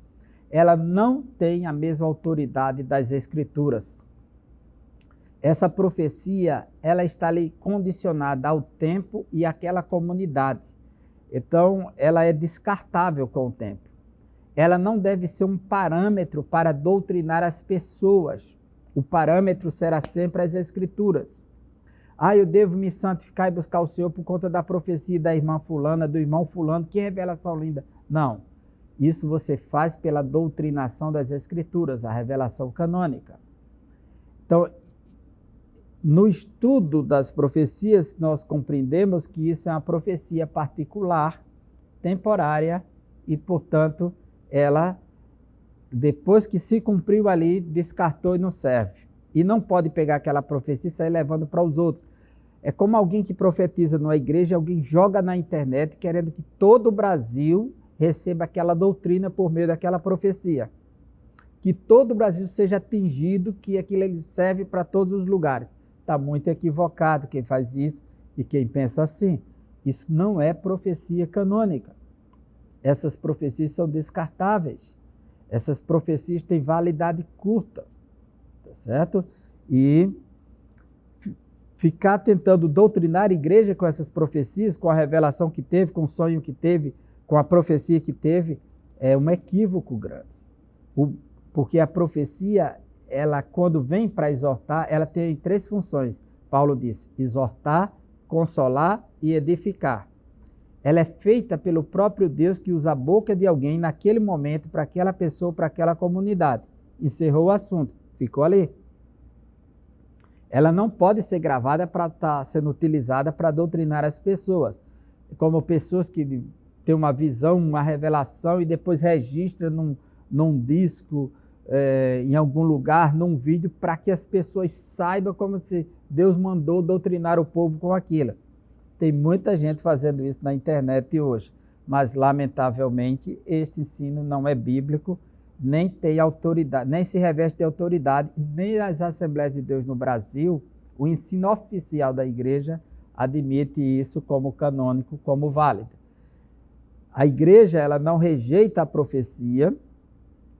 ela não tem a mesma autoridade das Escrituras. Essa profecia, ela está ali condicionada ao tempo e àquela comunidade. Então, ela é descartável com o tempo. Ela não deve ser um parâmetro para doutrinar as pessoas. O parâmetro será sempre as Escrituras. Eu devo me santificar e buscar o Senhor por conta da profecia da irmã fulana, do irmão fulano, que revelação linda. Não. Isso você faz pela doutrinação das Escrituras, a revelação canônica. Então, no estudo das profecias, nós compreendemos que isso é uma profecia particular temporária e, portanto, ela, depois que se cumpriu ali, descartou e não serve. E não pode pegar aquela profecia e sair levando para os outros. É como alguém que profetiza numa igreja, alguém joga na internet querendo que todo o Brasil receba aquela doutrina por meio daquela profecia. Que todo o Brasil seja atingido, que aquilo serve para todos os lugares. Está muito equivocado quem faz isso e quem pensa assim. Isso não é profecia canônica. Essas profecias são descartáveis. Essas profecias têm validade curta, tá certo? E ficar tentando doutrinar a igreja com essas profecias, com a revelação que teve, com o sonho que teve, com a profecia que teve, é um equívoco grande. Porque a profecia, ela quando vem para exortar, ela tem 3 funções. Paulo disse, exortar, consolar e edificar. Ela é feita pelo próprio Deus que usa a boca de alguém naquele momento para aquela pessoa, para aquela comunidade. Encerrou o assunto, ficou ali. Ela não pode ser gravada para estar sendo utilizada para doutrinar as pessoas. Como pessoas que têm uma visão, uma revelação e depois registram num disco, em algum lugar, num vídeo, para que as pessoas saibam como se Deus mandou doutrinar o povo com aquilo. Tem muita gente fazendo isso na internet hoje, mas lamentavelmente esse ensino não é bíblico, nem tem autoridade, nem se reveste de autoridade, nem as Assembleias de Deus no Brasil, o ensino oficial da igreja admite isso como canônico, como válido. A igreja, ela não rejeita a profecia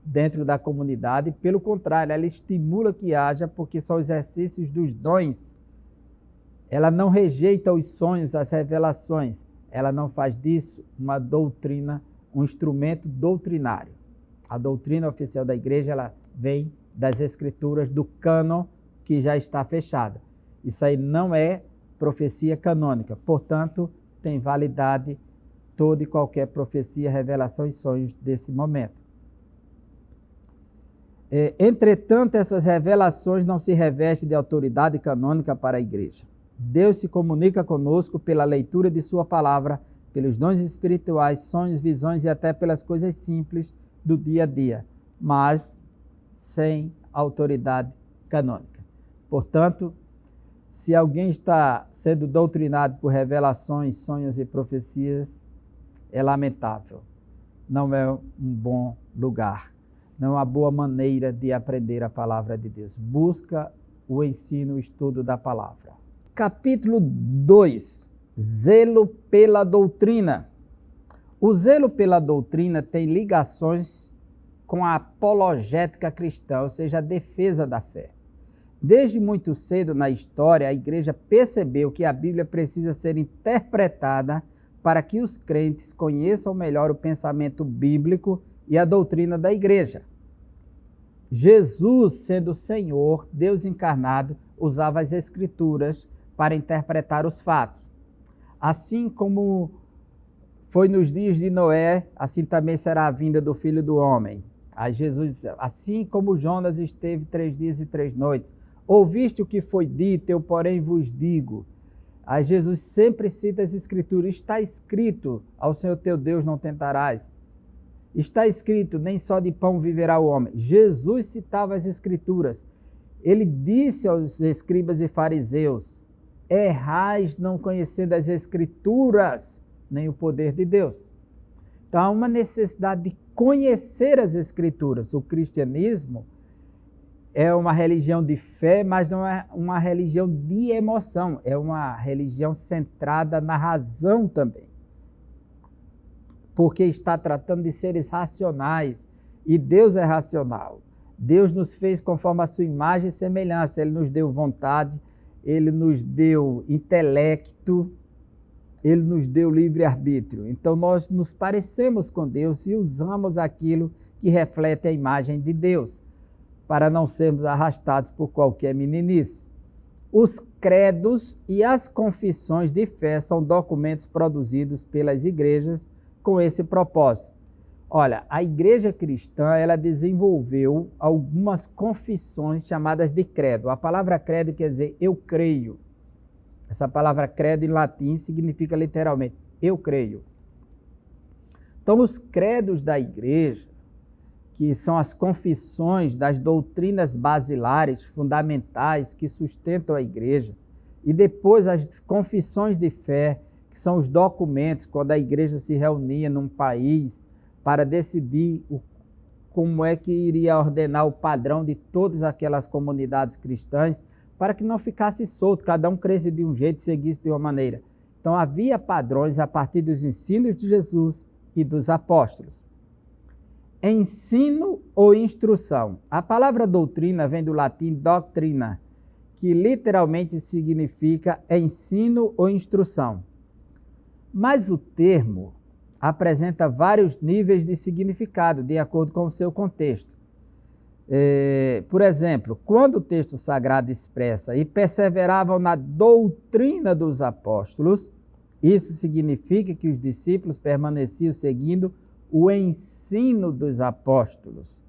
dentro da comunidade, pelo contrário, ela estimula que haja, porque são exercícios dos dons. Ela não rejeita os sonhos, as revelações. Ela não faz disso uma doutrina, um instrumento doutrinário. A doutrina oficial da igreja, ela vem das escrituras, do cânon que já está fechada. Isso aí não é profecia canônica. Portanto, tem validade toda e qualquer profecia, revelação e sonhos desse momento. Entretanto, essas revelações não se revestem de autoridade canônica para a igreja. Deus se comunica conosco pela leitura de sua palavra, pelos dons espirituais, sonhos, visões e até pelas coisas simples do dia a dia, mas sem autoridade canônica. Portanto, se alguém está sendo doutrinado por revelações, sonhos e profecias, é lamentável. Não é um bom lugar. Não é uma boa maneira de aprender a palavra de Deus. Busca o ensino, o estudo da palavra. Capítulo 2. Zelo pela doutrina. O zelo pela doutrina tem ligações com a apologética cristã, ou seja, a defesa da fé. Desde muito cedo na história, a igreja percebeu que a Bíblia precisa ser interpretada para que os crentes conheçam melhor o pensamento bíblico e a doutrina da igreja. Jesus, sendo o Senhor, Deus encarnado, usava as Escrituras para interpretar os fatos. Assim como foi nos dias de Noé, assim também será a vinda do Filho do Homem. Aí Jesus disse, assim como Jonas esteve 3 dias e 3 noites, ouviste o que foi dito, eu porém vos digo. Aí Jesus sempre cita as Escrituras, está escrito, ao Senhor teu Deus não tentarás. Está escrito, nem só de pão viverá o homem. Jesus citava as Escrituras. Ele disse aos escribas e fariseus, errais não conhecendo as Escrituras, nem o poder de Deus. Então há uma necessidade de conhecer as Escrituras. O cristianismo é uma religião de fé, mas não é uma religião de emoção. É uma religião centrada na razão também. Porque está tratando de seres racionais. E Deus é racional. Deus nos fez conforme a sua imagem e semelhança. Ele nos deu vontade, Ele nos deu intelecto, Ele nos deu livre-arbítrio. Então nós nos parecemos com Deus e usamos aquilo que reflete a imagem de Deus, para não sermos arrastados por qualquer meninice. Os credos e as confissões de fé são documentos produzidos pelas igrejas com esse propósito. Olha, a igreja cristã, ela desenvolveu algumas confissões chamadas de credo. A palavra credo quer dizer eu creio. Essa palavra credo em latim significa literalmente eu creio. Então, os credos da igreja, que são as confissões das doutrinas basilares, fundamentais, que sustentam a igreja, e depois as confissões de fé, que são os documentos, quando a igreja se reunia num país para decidir como é que iria ordenar o padrão de todas aquelas comunidades cristãs, para que não ficasse solto, cada um cresce de um jeito e seguisse de uma maneira. Então havia padrões a partir dos ensinos de Jesus e dos apóstolos. Ensino ou instrução. A palavra doutrina vem do latim doctrina, que literalmente significa ensino ou instrução. Mas o termo apresenta vários níveis de significado, de acordo com o seu contexto. Por exemplo, quando o texto sagrado expressa e perseveravam na doutrina dos apóstolos, isso significa que os discípulos permaneciam seguindo o ensino dos apóstolos.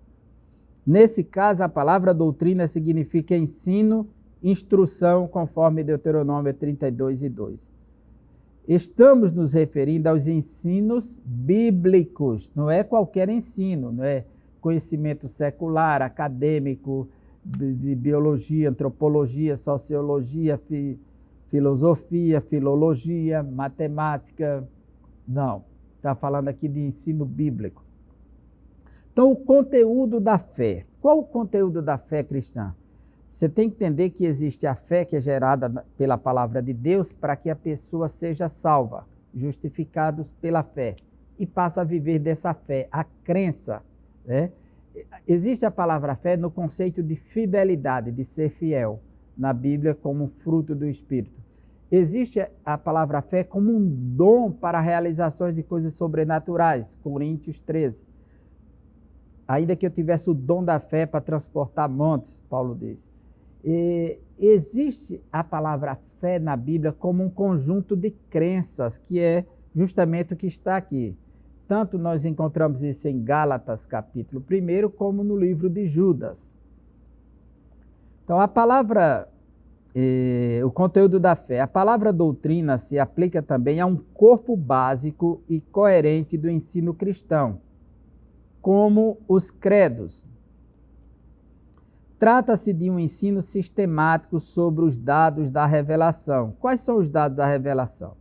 Nesse caso, a palavra doutrina significa ensino, instrução, conforme Deuteronômio 32:2. Estamos nos referindo aos ensinos bíblicos, não é qualquer ensino, não é conhecimento secular, acadêmico, de biologia, antropologia, sociologia, filosofia, filologia, matemática. Não, está falando aqui de ensino bíblico. Então, o conteúdo da fé. Qual o conteúdo da fé cristã? Você tem que entender que existe a fé que é gerada pela palavra de Deus para que a pessoa seja salva, justificados pela fé, e passa a viver dessa fé, a crença. Né? Existe a palavra fé no conceito de fidelidade, de ser fiel, na Bíblia como fruto do Espírito. Existe a palavra fé como um dom para realizações de coisas sobrenaturais, Coríntios 13. Ainda que eu tivesse o dom da fé para transportar montes, Paulo diz. Existe a palavra fé na Bíblia como um conjunto de crenças, que é justamente o que está aqui. Tanto nós encontramos isso em Gálatas, capítulo 1, como no livro de Judas. Então, a palavra, o conteúdo da fé, a palavra doutrina se aplica também a um corpo básico e coerente do ensino cristão, como os credos. Trata-se de um ensino sistemático sobre os dados da revelação. Quais são os dados da revelação?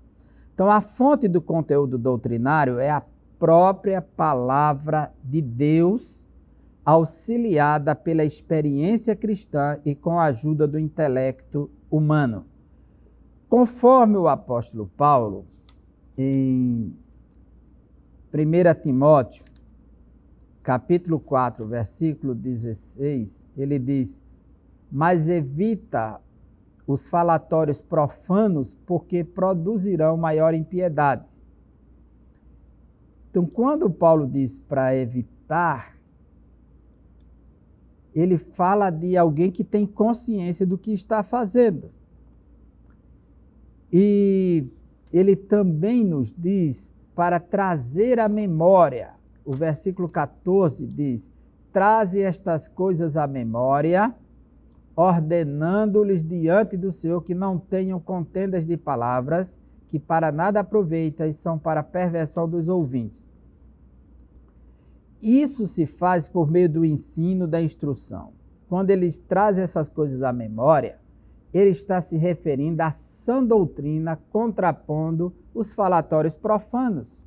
Então, a fonte do conteúdo doutrinário é a própria palavra de Deus, auxiliada pela experiência cristã e com a ajuda do intelecto humano. Conforme o apóstolo Paulo, em 1 Timóteo, capítulo 4, versículo 16, ele diz: mas evita os falatórios profanos, porque produzirão maior impiedade. Então, quando Paulo diz para evitar, ele fala de alguém que tem consciência do que está fazendo. E ele também nos diz para trazer à memória. O versículo 14 diz: traze estas coisas à memória, ordenando-lhes diante do Senhor que não tenham contendas de palavras, que para nada aproveitam e são para a perversão dos ouvintes. Isso se faz por meio do ensino, da instrução. Quando eles trazem essas coisas à memória, ele está se referindo à sã doutrina, contrapondo os falatórios profanos.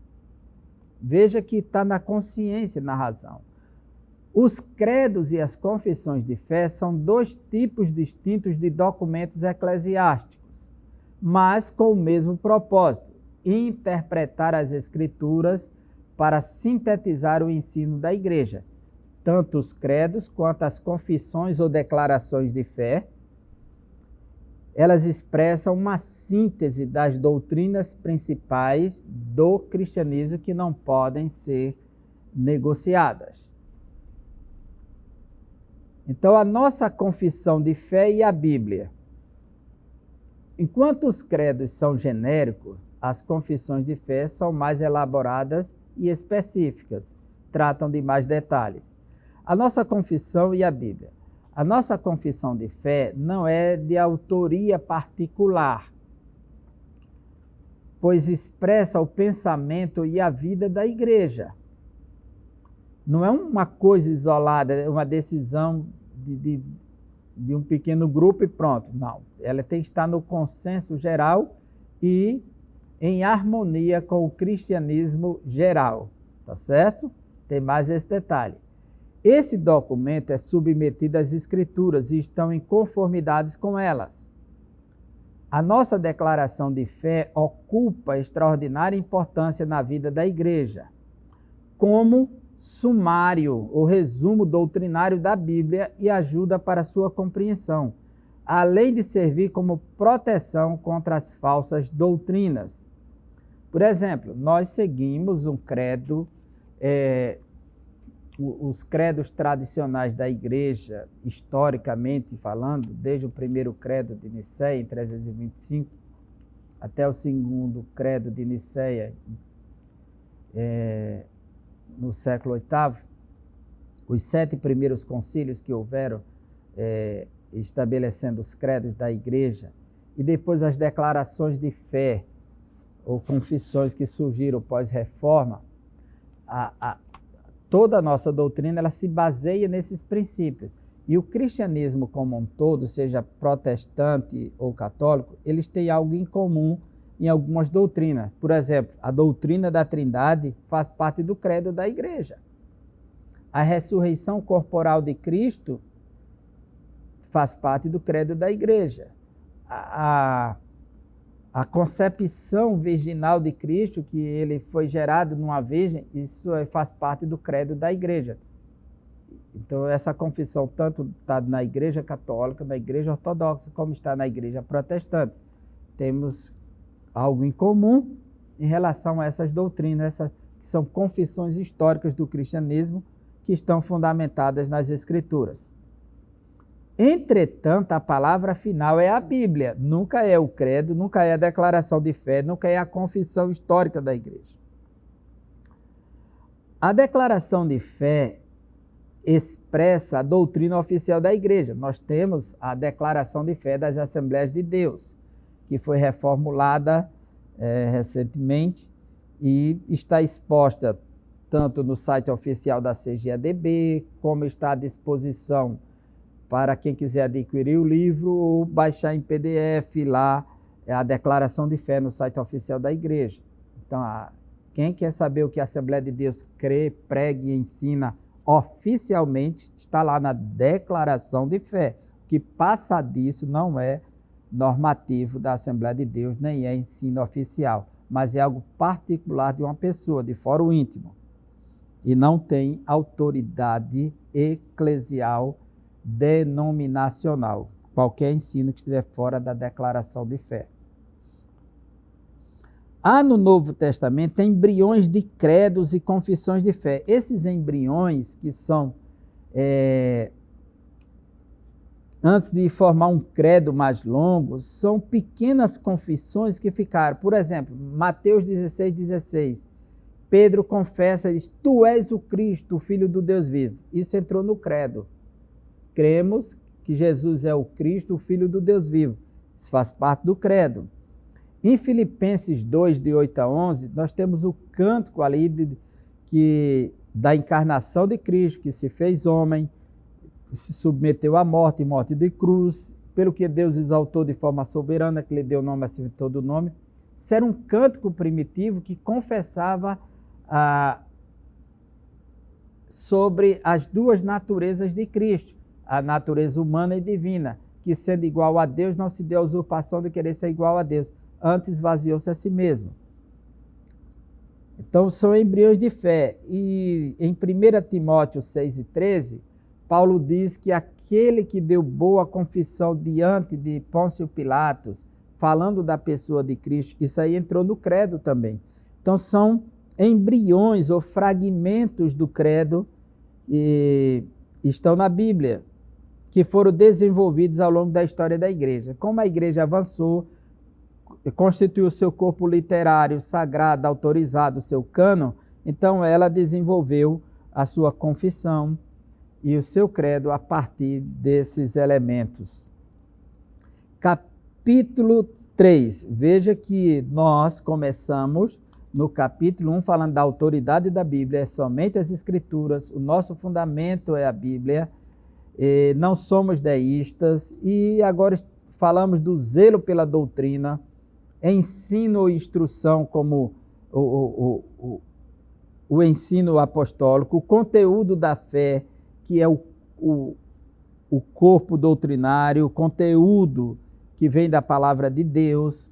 Veja que está na consciência, na razão. Os credos e as confissões de fé são dois tipos distintos de documentos eclesiásticos, mas com o mesmo propósito: interpretar as Escrituras para sintetizar o ensino da igreja. Tanto os credos quanto as confissões ou declarações de fé, elas expressam uma síntese das doutrinas principais do cristianismo que não podem ser negociadas. Então, a nossa confissão de fé e a Bíblia. Enquanto os credos são genéricos, as confissões de fé são mais elaboradas e específicas, tratam de mais detalhes. A nossa confissão e a Bíblia. A nossa confissão de fé não é de autoria particular. pois expressa o pensamento e a vida da igreja. Não é uma coisa isolada, é uma decisão de um pequeno grupo e pronto. Não, ela tem que estar no consenso geral e em harmonia com o cristianismo geral, tá certo? Tem mais esse detalhe. Esse documento é submetido às Escrituras e estão em conformidade com elas. A nossa declaração de fé ocupa extraordinária importância na vida da igreja, como sumário ou resumo doutrinário da Bíblia e ajuda para sua compreensão, além de servir como proteção contra as falsas doutrinas. Por exemplo, nós seguimos um credo, os credos tradicionais da igreja, historicamente falando, desde o primeiro credo de Nicéia, em 325, até o segundo credo de Nicéia, no século VIII, os 7 primeiros concílios que houveram estabelecendo os credos da igreja, e depois as declarações de fé ou confissões que surgiram pós-reforma, toda a nossa doutrina ela se baseia nesses princípios. E o cristianismo como um todo, seja protestante ou católico, eles têm algo em comum em algumas doutrinas. Por exemplo, a doutrina da Trindade faz parte do credo da igreja. A ressurreição corporal de Cristo faz parte do credo da igreja. A concepção virginal de Cristo, que ele foi gerado numa virgem, isso faz parte do credo da igreja. Então, essa confissão tanto está na igreja católica, na igreja ortodoxa, como está na igreja protestante. Temos algo em comum em relação a essas doutrinas, que são confissões históricas do cristianismo, que estão fundamentadas nas Escrituras. Entretanto, a palavra final é a Bíblia, nunca é o credo, nunca é a declaração de fé, nunca é a confissão histórica da igreja. A declaração de fé expressa a doutrina oficial da igreja. Nós temos a declaração de fé das Assembleias de Deus, que foi reformulada recentemente e está exposta tanto no site oficial da CGADB, como está à disposição para quem quiser adquirir o livro ou baixar em PDF lá a declaração de fé no site oficial da igreja. Então, quem quer saber o que a Assembleia de Deus crê, prega e ensina oficialmente, está lá na declaração de fé. O que passa disso não é normativo da Assembleia de Deus, nem é ensino oficial, mas é algo particular de uma pessoa, de fórum íntimo. E não tem autoridade eclesial denominacional, qualquer ensino que estiver fora da declaração de fé. Há no Novo Testamento embriões de credos e confissões de fé. Esses embriões que são, antes de formar um credo mais longo, são pequenas confissões que ficaram. Por exemplo, Mateus 16:16. Pedro confessa e diz: Tu és o Cristo, o Filho do Deus vivo. Isso entrou no credo. Cremos que Jesus é o Cristo, o Filho do Deus vivo. Isso faz parte do credo. Em Filipenses 2, de 8 a 11, nós temos o cântico ali da encarnação de Cristo, que se fez homem, se submeteu à morte de cruz, pelo que Deus exaltou de forma soberana, que lhe deu nome acima de todo nome. Isso era um cântico primitivo que confessava sobre as duas naturezas de Cristo, a natureza humana e divina, que sendo igual a Deus, não se deu a usurpação de querer ser igual a Deus, antes esvaziou-se a si mesmo. Então, são embriões de fé. E em 1 Timóteo 6:13, Paulo diz que aquele que deu boa confissão diante de Pôncio Pilatos, falando da pessoa de Cristo, isso aí entrou no credo também. Então, são embriões ou fragmentos do credo que estão na Bíblia, que foram desenvolvidos ao longo da história da igreja. Como a igreja avançou, constituiu seu corpo literário, sagrado, autorizado, seu cânon, então ela desenvolveu a sua confissão e o seu credo a partir desses elementos. Capítulo 3. Veja que nós começamos no capítulo 1 falando da autoridade da Bíblia, é somente as Escrituras, o nosso fundamento é a Bíblia, não somos deístas, e agora falamos do zelo pela doutrina, ensino e instrução como o ensino apostólico, o conteúdo da fé, que é o corpo doutrinário, o conteúdo que vem da palavra de Deus,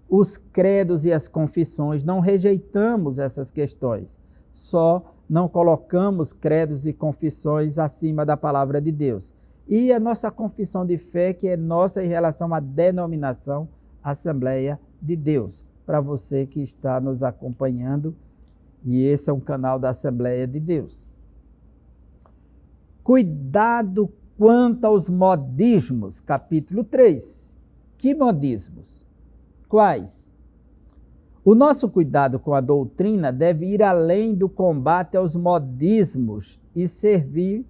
os credos e as confissões. Não rejeitamos essas questões, só não colocamos credos e confissões acima da palavra de Deus. E a nossa confissão de fé, que é nossa em relação à denominação Assembleia de Deus, para você que está nos acompanhando, e esse é um canal da Assembleia de Deus. Cuidado quanto aos modismos, capítulo 3. Que modismos? Quais? O nosso cuidado com a doutrina deve ir além do combate aos modismos e servir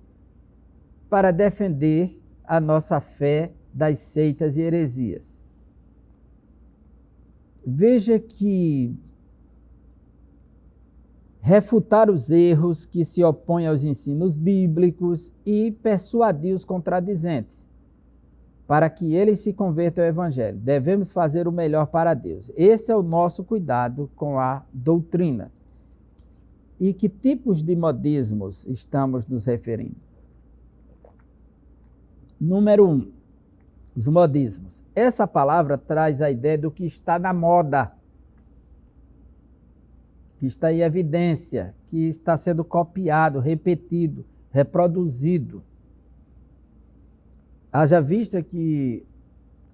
para defender a nossa fé das seitas e heresias. Veja que refutar os erros que se opõem aos ensinos bíblicos e persuadir os contradizentes, para que eles se convertam ao Evangelho. Devemos fazer o melhor para Deus. Esse é o nosso cuidado com a doutrina. E que tipos de modismos estamos nos referindo? Número 1, os modismos. Essa palavra traz a ideia do que está na moda, que está em evidência, que está sendo copiado, repetido, reproduzido. Haja vista que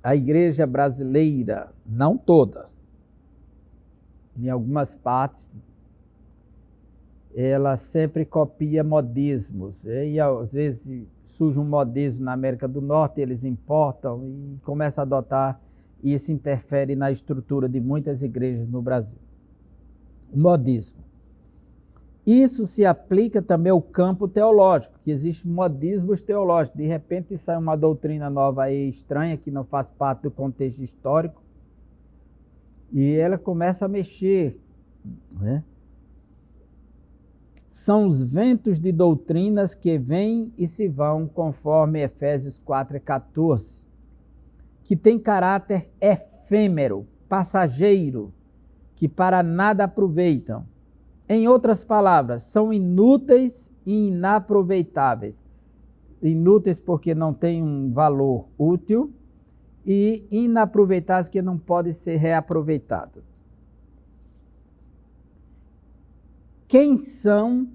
a igreja brasileira, não toda, em algumas partes, ela sempre copia modismos. E às vezes surge um modismo na América do Norte, eles importam e começam a adotar, e isso interfere na estrutura de muitas igrejas no Brasil. O modismo. Isso se aplica também ao campo teológico, que existem modismos teológicos. De repente sai uma doutrina nova aí estranha, que não faz parte do contexto histórico, e ela começa a mexer, né? São os ventos de doutrinas que vêm e se vão, conforme Efésios 4:14, que tem caráter efêmero, passageiro, que para nada aproveitam. Em outras palavras, são inúteis e inaproveitáveis. Inúteis porque não têm um valor útil e inaproveitáveis que não podem ser reaproveitados. Quem são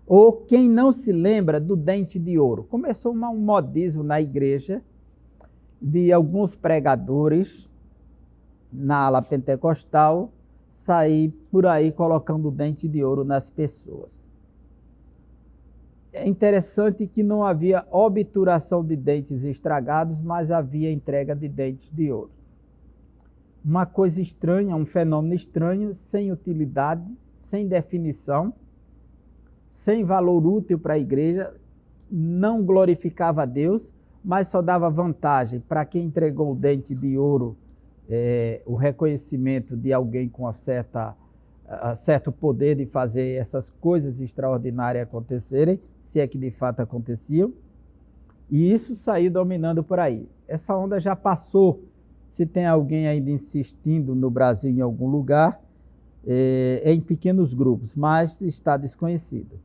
ou quem não se lembra do dente de ouro? Começou um modismo na igreja de alguns pregadores na ala pentecostal sair por aí colocando o dente de ouro nas pessoas. É interessante que não havia obturação de dentes estragados, mas havia entrega de dentes de ouro. Uma coisa estranha, um fenômeno estranho, sem utilidade, sem definição, sem valor útil para a igreja, não glorificava a Deus, mas só dava vantagem para quem entregou o dente de ouro, o reconhecimento de alguém com certo poder de fazer essas coisas extraordinárias acontecerem, se é que de fato aconteciam, e isso saiu dominando por aí. Essa onda já passou. Se tem alguém ainda insistindo no Brasil em algum lugar, em pequenos grupos, mas está desconhecido.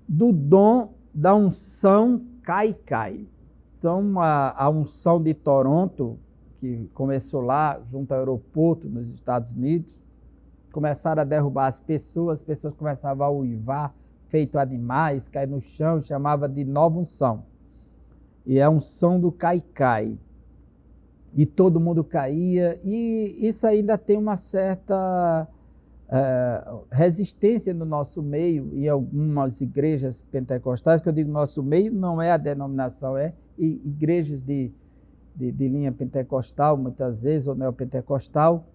Do dom da unção cai. Então, a unção de Toronto, que começou lá, junto ao aeroporto, nos Estados Unidos, começaram a derrubar as pessoas começavam a uivar, feito animais, cair no chão, chamava de nova unção. E é a unção do cai. E todo mundo caía, e isso ainda tem uma certa resistência no nosso meio, e algumas igrejas pentecostais, que eu digo nosso meio, não é a denominação, é igrejas de linha pentecostal, muitas vezes, ou neopentecostal.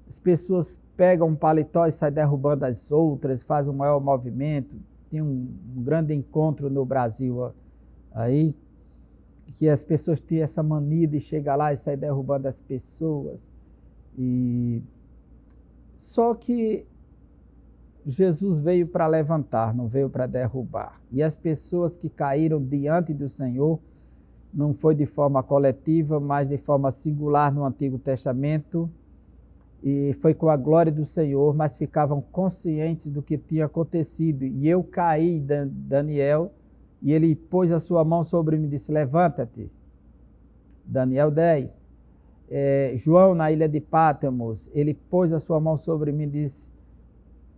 As pessoas pegam um paletó e saem derrubando as outras, fazem um maior movimento. Tem um grande encontro no Brasil aí, que as pessoas têm essa mania de chegar lá e sair derrubando as pessoas. Só que Jesus veio para levantar, não veio para derrubar. E as pessoas que caíram diante do Senhor, não foi de forma coletiva, mas de forma singular no Antigo Testamento, e foi com a glória do Senhor, mas ficavam conscientes do que tinha acontecido. E eu caí, Daniel, e ele pôs a sua mão sobre mim e disse, levanta-te. Daniel 10. João, na ilha de Pátmos, ele pôs a sua mão sobre mim e disse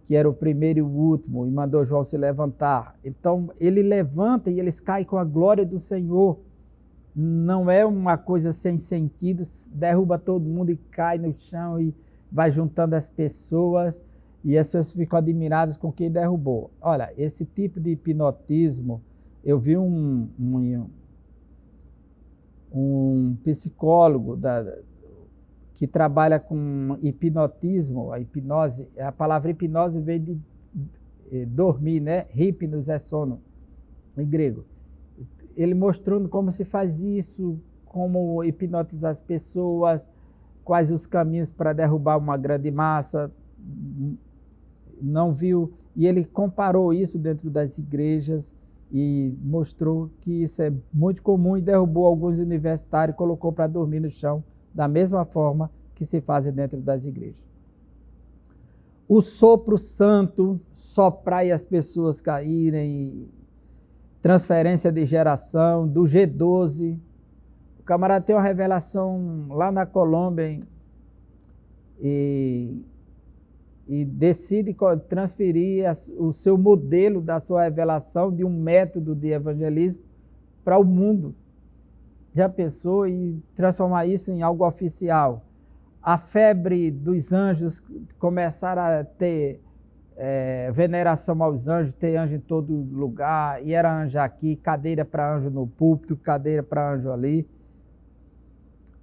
que era o primeiro e o último, e mandou João se levantar. Então, ele levanta e eles caem com a glória do Senhor. Não é uma coisa sem sentido, derruba todo mundo e cai no chão e vai juntando as pessoas, e as pessoas ficam admiradas com quem derrubou. Olha, esse tipo de hipnotismo, eu vi um psicólogo que trabalha com hipnotismo, a hipnose, a palavra hipnose vem de dormir, né? Hipnos é sono, em grego. Ele mostrando como se faz isso, como hipnotizar as pessoas, quais os caminhos para derrubar uma grande massa, não viu, e ele comparou isso dentro das igrejas e mostrou que isso é muito comum e derrubou alguns universitários e colocou para dormir no chão, da mesma forma que se faz dentro das igrejas. O sopro santo, soprar e as pessoas caírem, transferência de geração, do G12. O camarada tem uma revelação lá na Colômbia e decide transferir o seu modelo da sua revelação de um método de evangelismo para o mundo. Já pensou em transformar isso em algo oficial? A febre dos anjos, começar a ter veneração aos anjos, ter anjo em todo lugar, e era anjo aqui, cadeira para anjo no púlpito, cadeira para anjo ali.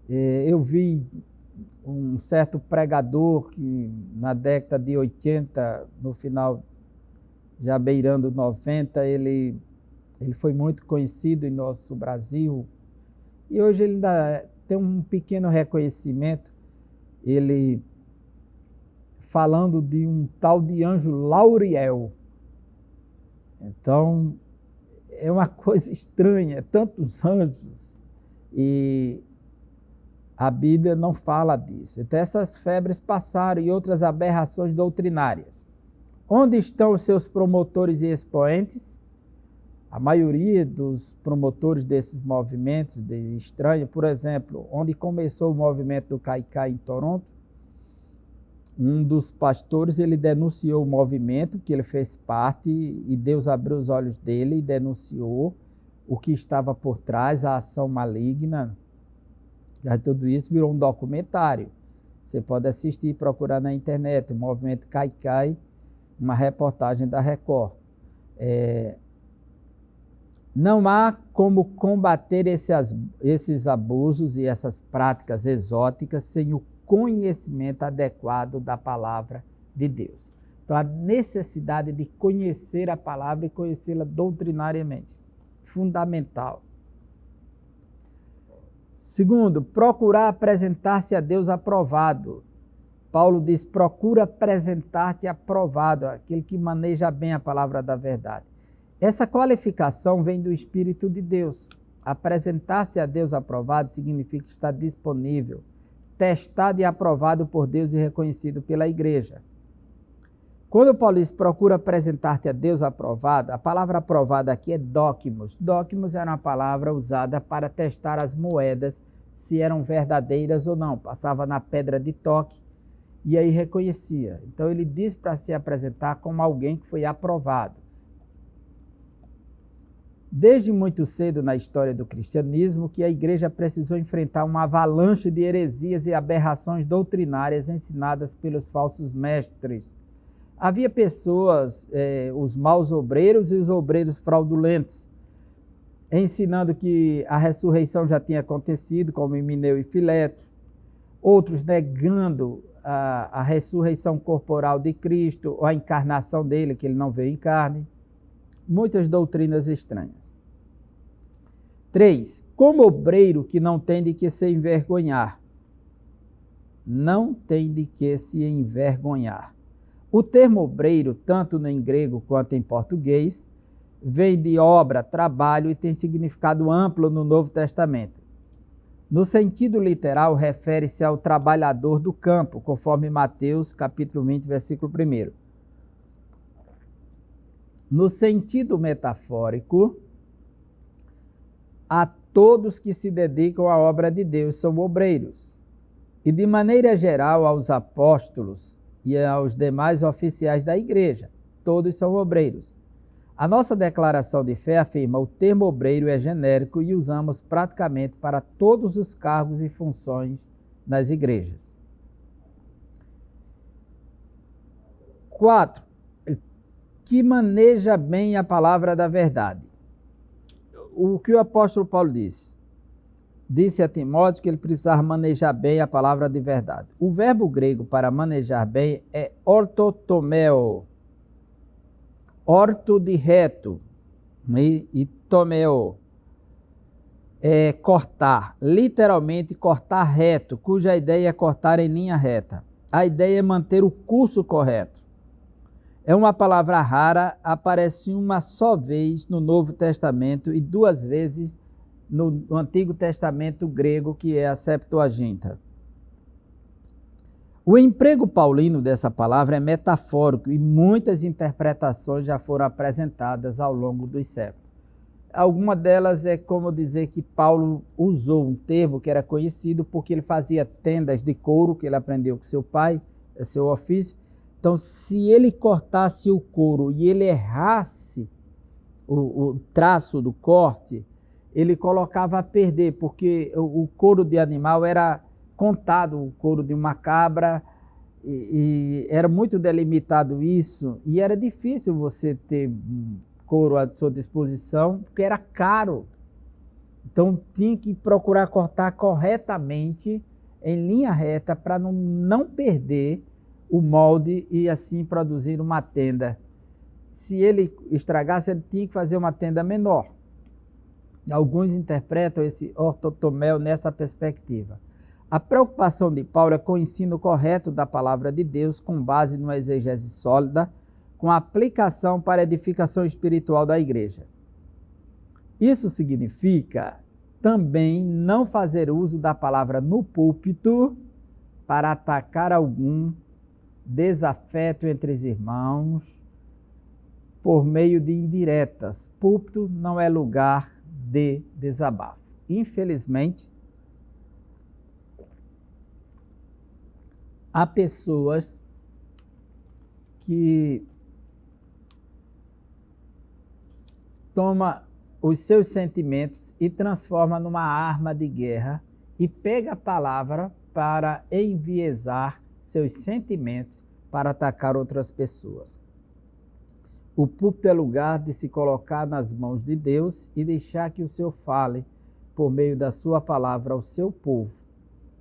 Eu vi um certo pregador que na década de 80, no final, já beirando 90, ele foi muito conhecido em nosso Brasil, e hoje ele ainda tem um pequeno reconhecimento, ele falando de um tal de anjo Lauriel. Então, é uma coisa estranha, tantos anjos, e a Bíblia não fala disso. Então, essas febres passaram e outras aberrações doutrinárias. Onde estão os seus promotores e expoentes? A maioria dos promotores desses movimentos de estranho, por exemplo, onde começou o movimento do Caicai em Toronto, um dos pastores, ele denunciou o movimento, que ele fez parte, e Deus abriu os olhos dele e denunciou o que estava por trás, a ação maligna. E tudo isso virou um documentário. Você pode assistir e procurar na internet, o movimento Caicai, uma reportagem da Record. Não há como combater esses abusos e essas práticas exóticas sem o conhecimento adequado da palavra de Deus. Então, a necessidade de conhecer a palavra e conhecê-la doutrinariamente, fundamental. Segundo, procurar apresentar-se a Deus aprovado. Paulo diz, procura apresentar-te aprovado, aquele que maneja bem a palavra da verdade. Essa qualificação vem do Espírito de Deus. Apresentar-se a Deus aprovado significa estar disponível, testado e aprovado por Deus e reconhecido pela igreja. Quando Paulo diz, procura apresentar-te a Deus aprovado, a palavra aprovada aqui é dóquimos. Dóquimos era uma palavra usada para testar as moedas, se eram verdadeiras ou não. Passava na pedra de toque e aí reconhecia. Então ele diz para se apresentar como alguém que foi aprovado. Desde muito cedo na história do cristianismo, que a igreja precisou enfrentar uma avalanche de heresias e aberrações doutrinárias ensinadas pelos falsos mestres. Havia pessoas, os maus obreiros e os obreiros fraudulentos, ensinando que a ressurreição já tinha acontecido, como Himeneu e Fileto. Outros negando a ressurreição corporal de Cristo, ou a encarnação dele, que ele não veio em carne. Muitas doutrinas estranhas. 3. Como obreiro que não tem de que se envergonhar. Não tem de que se envergonhar. O termo obreiro, tanto em grego quanto em português, vem de obra, trabalho e tem significado amplo no Novo Testamento. No sentido literal, refere-se ao trabalhador do campo, conforme Mateus, capítulo 20, versículo 1. No sentido metafórico, a todos que se dedicam à obra de Deus são obreiros. E de maneira geral aos apóstolos e aos demais oficiais da igreja, todos são obreiros. A nossa declaração de fé afirma: o termo obreiro é genérico e usamos praticamente para todos os cargos e funções nas igrejas. 4. Que maneja bem a palavra da verdade. O que o apóstolo Paulo disse? Disse a Timóteo que ele precisava manejar bem a palavra de verdade. O verbo grego para manejar bem é ortotomeo. Orto de reto e tomeo é cortar, literalmente cortar reto, cuja ideia é cortar em linha reta. A ideia é manter o curso correto. É uma palavra rara, aparece uma só vez no Novo Testamento e 2 vezes no Antigo Testamento grego, que é a Septuaginta. O emprego paulino dessa palavra é metafórico e muitas interpretações já foram apresentadas ao longo dos séculos. Alguma delas é como dizer que Paulo usou um termo que era conhecido porque ele fazia tendas de couro, que ele aprendeu com seu pai, é seu ofício. Então, se ele cortasse o couro e ele errasse o traço do corte, ele colocava a perder, porque o couro de animal era contado, o couro de uma cabra, e era muito delimitado isso, e era difícil você ter couro à sua disposição, porque era caro. Então tinha que procurar cortar corretamente, em linha reta, para não perder o molde e assim produzir uma tenda. Se ele estragasse, ele tinha que fazer uma tenda menor. Alguns interpretam esse ortotomeo nessa perspectiva. A preocupação de Paulo é com o ensino correto da palavra de Deus, com base numa exegese sólida, com aplicação para a edificação espiritual da igreja. Isso significa também não fazer uso da palavra no púlpito para atacar algum desafeto entre os irmãos por meio de indiretas. Púlpito não é lugar de desabafo. Infelizmente, há pessoas que tomam os seus sentimentos e transformam numa arma de guerra e pega a palavra para enviesar seus sentimentos para atacar outras pessoas. O púlpito é lugar de se colocar nas mãos de Deus e deixar que o Senhor fale, por meio da sua palavra, ao seu povo,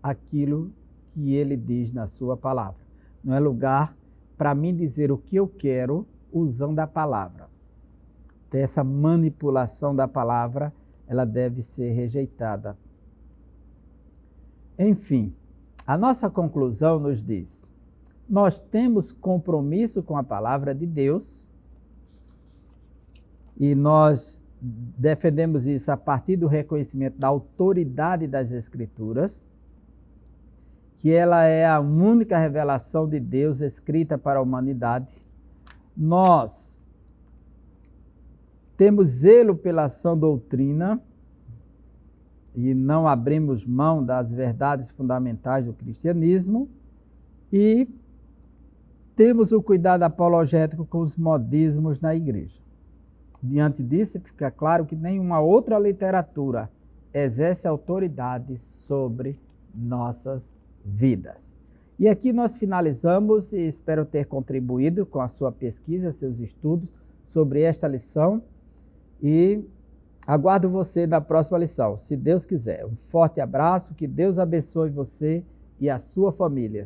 aquilo que ele diz na sua palavra. Não é lugar para mim dizer o que eu quero usando a palavra. Então, essa manipulação da palavra, ela deve ser rejeitada. Enfim, a nossa conclusão nos diz: nós temos compromisso com a palavra de Deus e nós defendemos isso a partir do reconhecimento da autoridade das Escrituras, que ela é a única revelação de Deus escrita para a humanidade. Nós temos zelo pela sã doutrina e não abrimos mão das verdades fundamentais do cristianismo e temos o cuidado apologético com os modismos na igreja. Diante disso, fica claro que nenhuma outra literatura exerce autoridade sobre nossas vidas. E aqui nós finalizamos e espero ter contribuído com a sua pesquisa, seus estudos sobre esta lição e aguardo você na próxima lição, se Deus quiser. Um forte abraço, que Deus abençoe você e a sua família.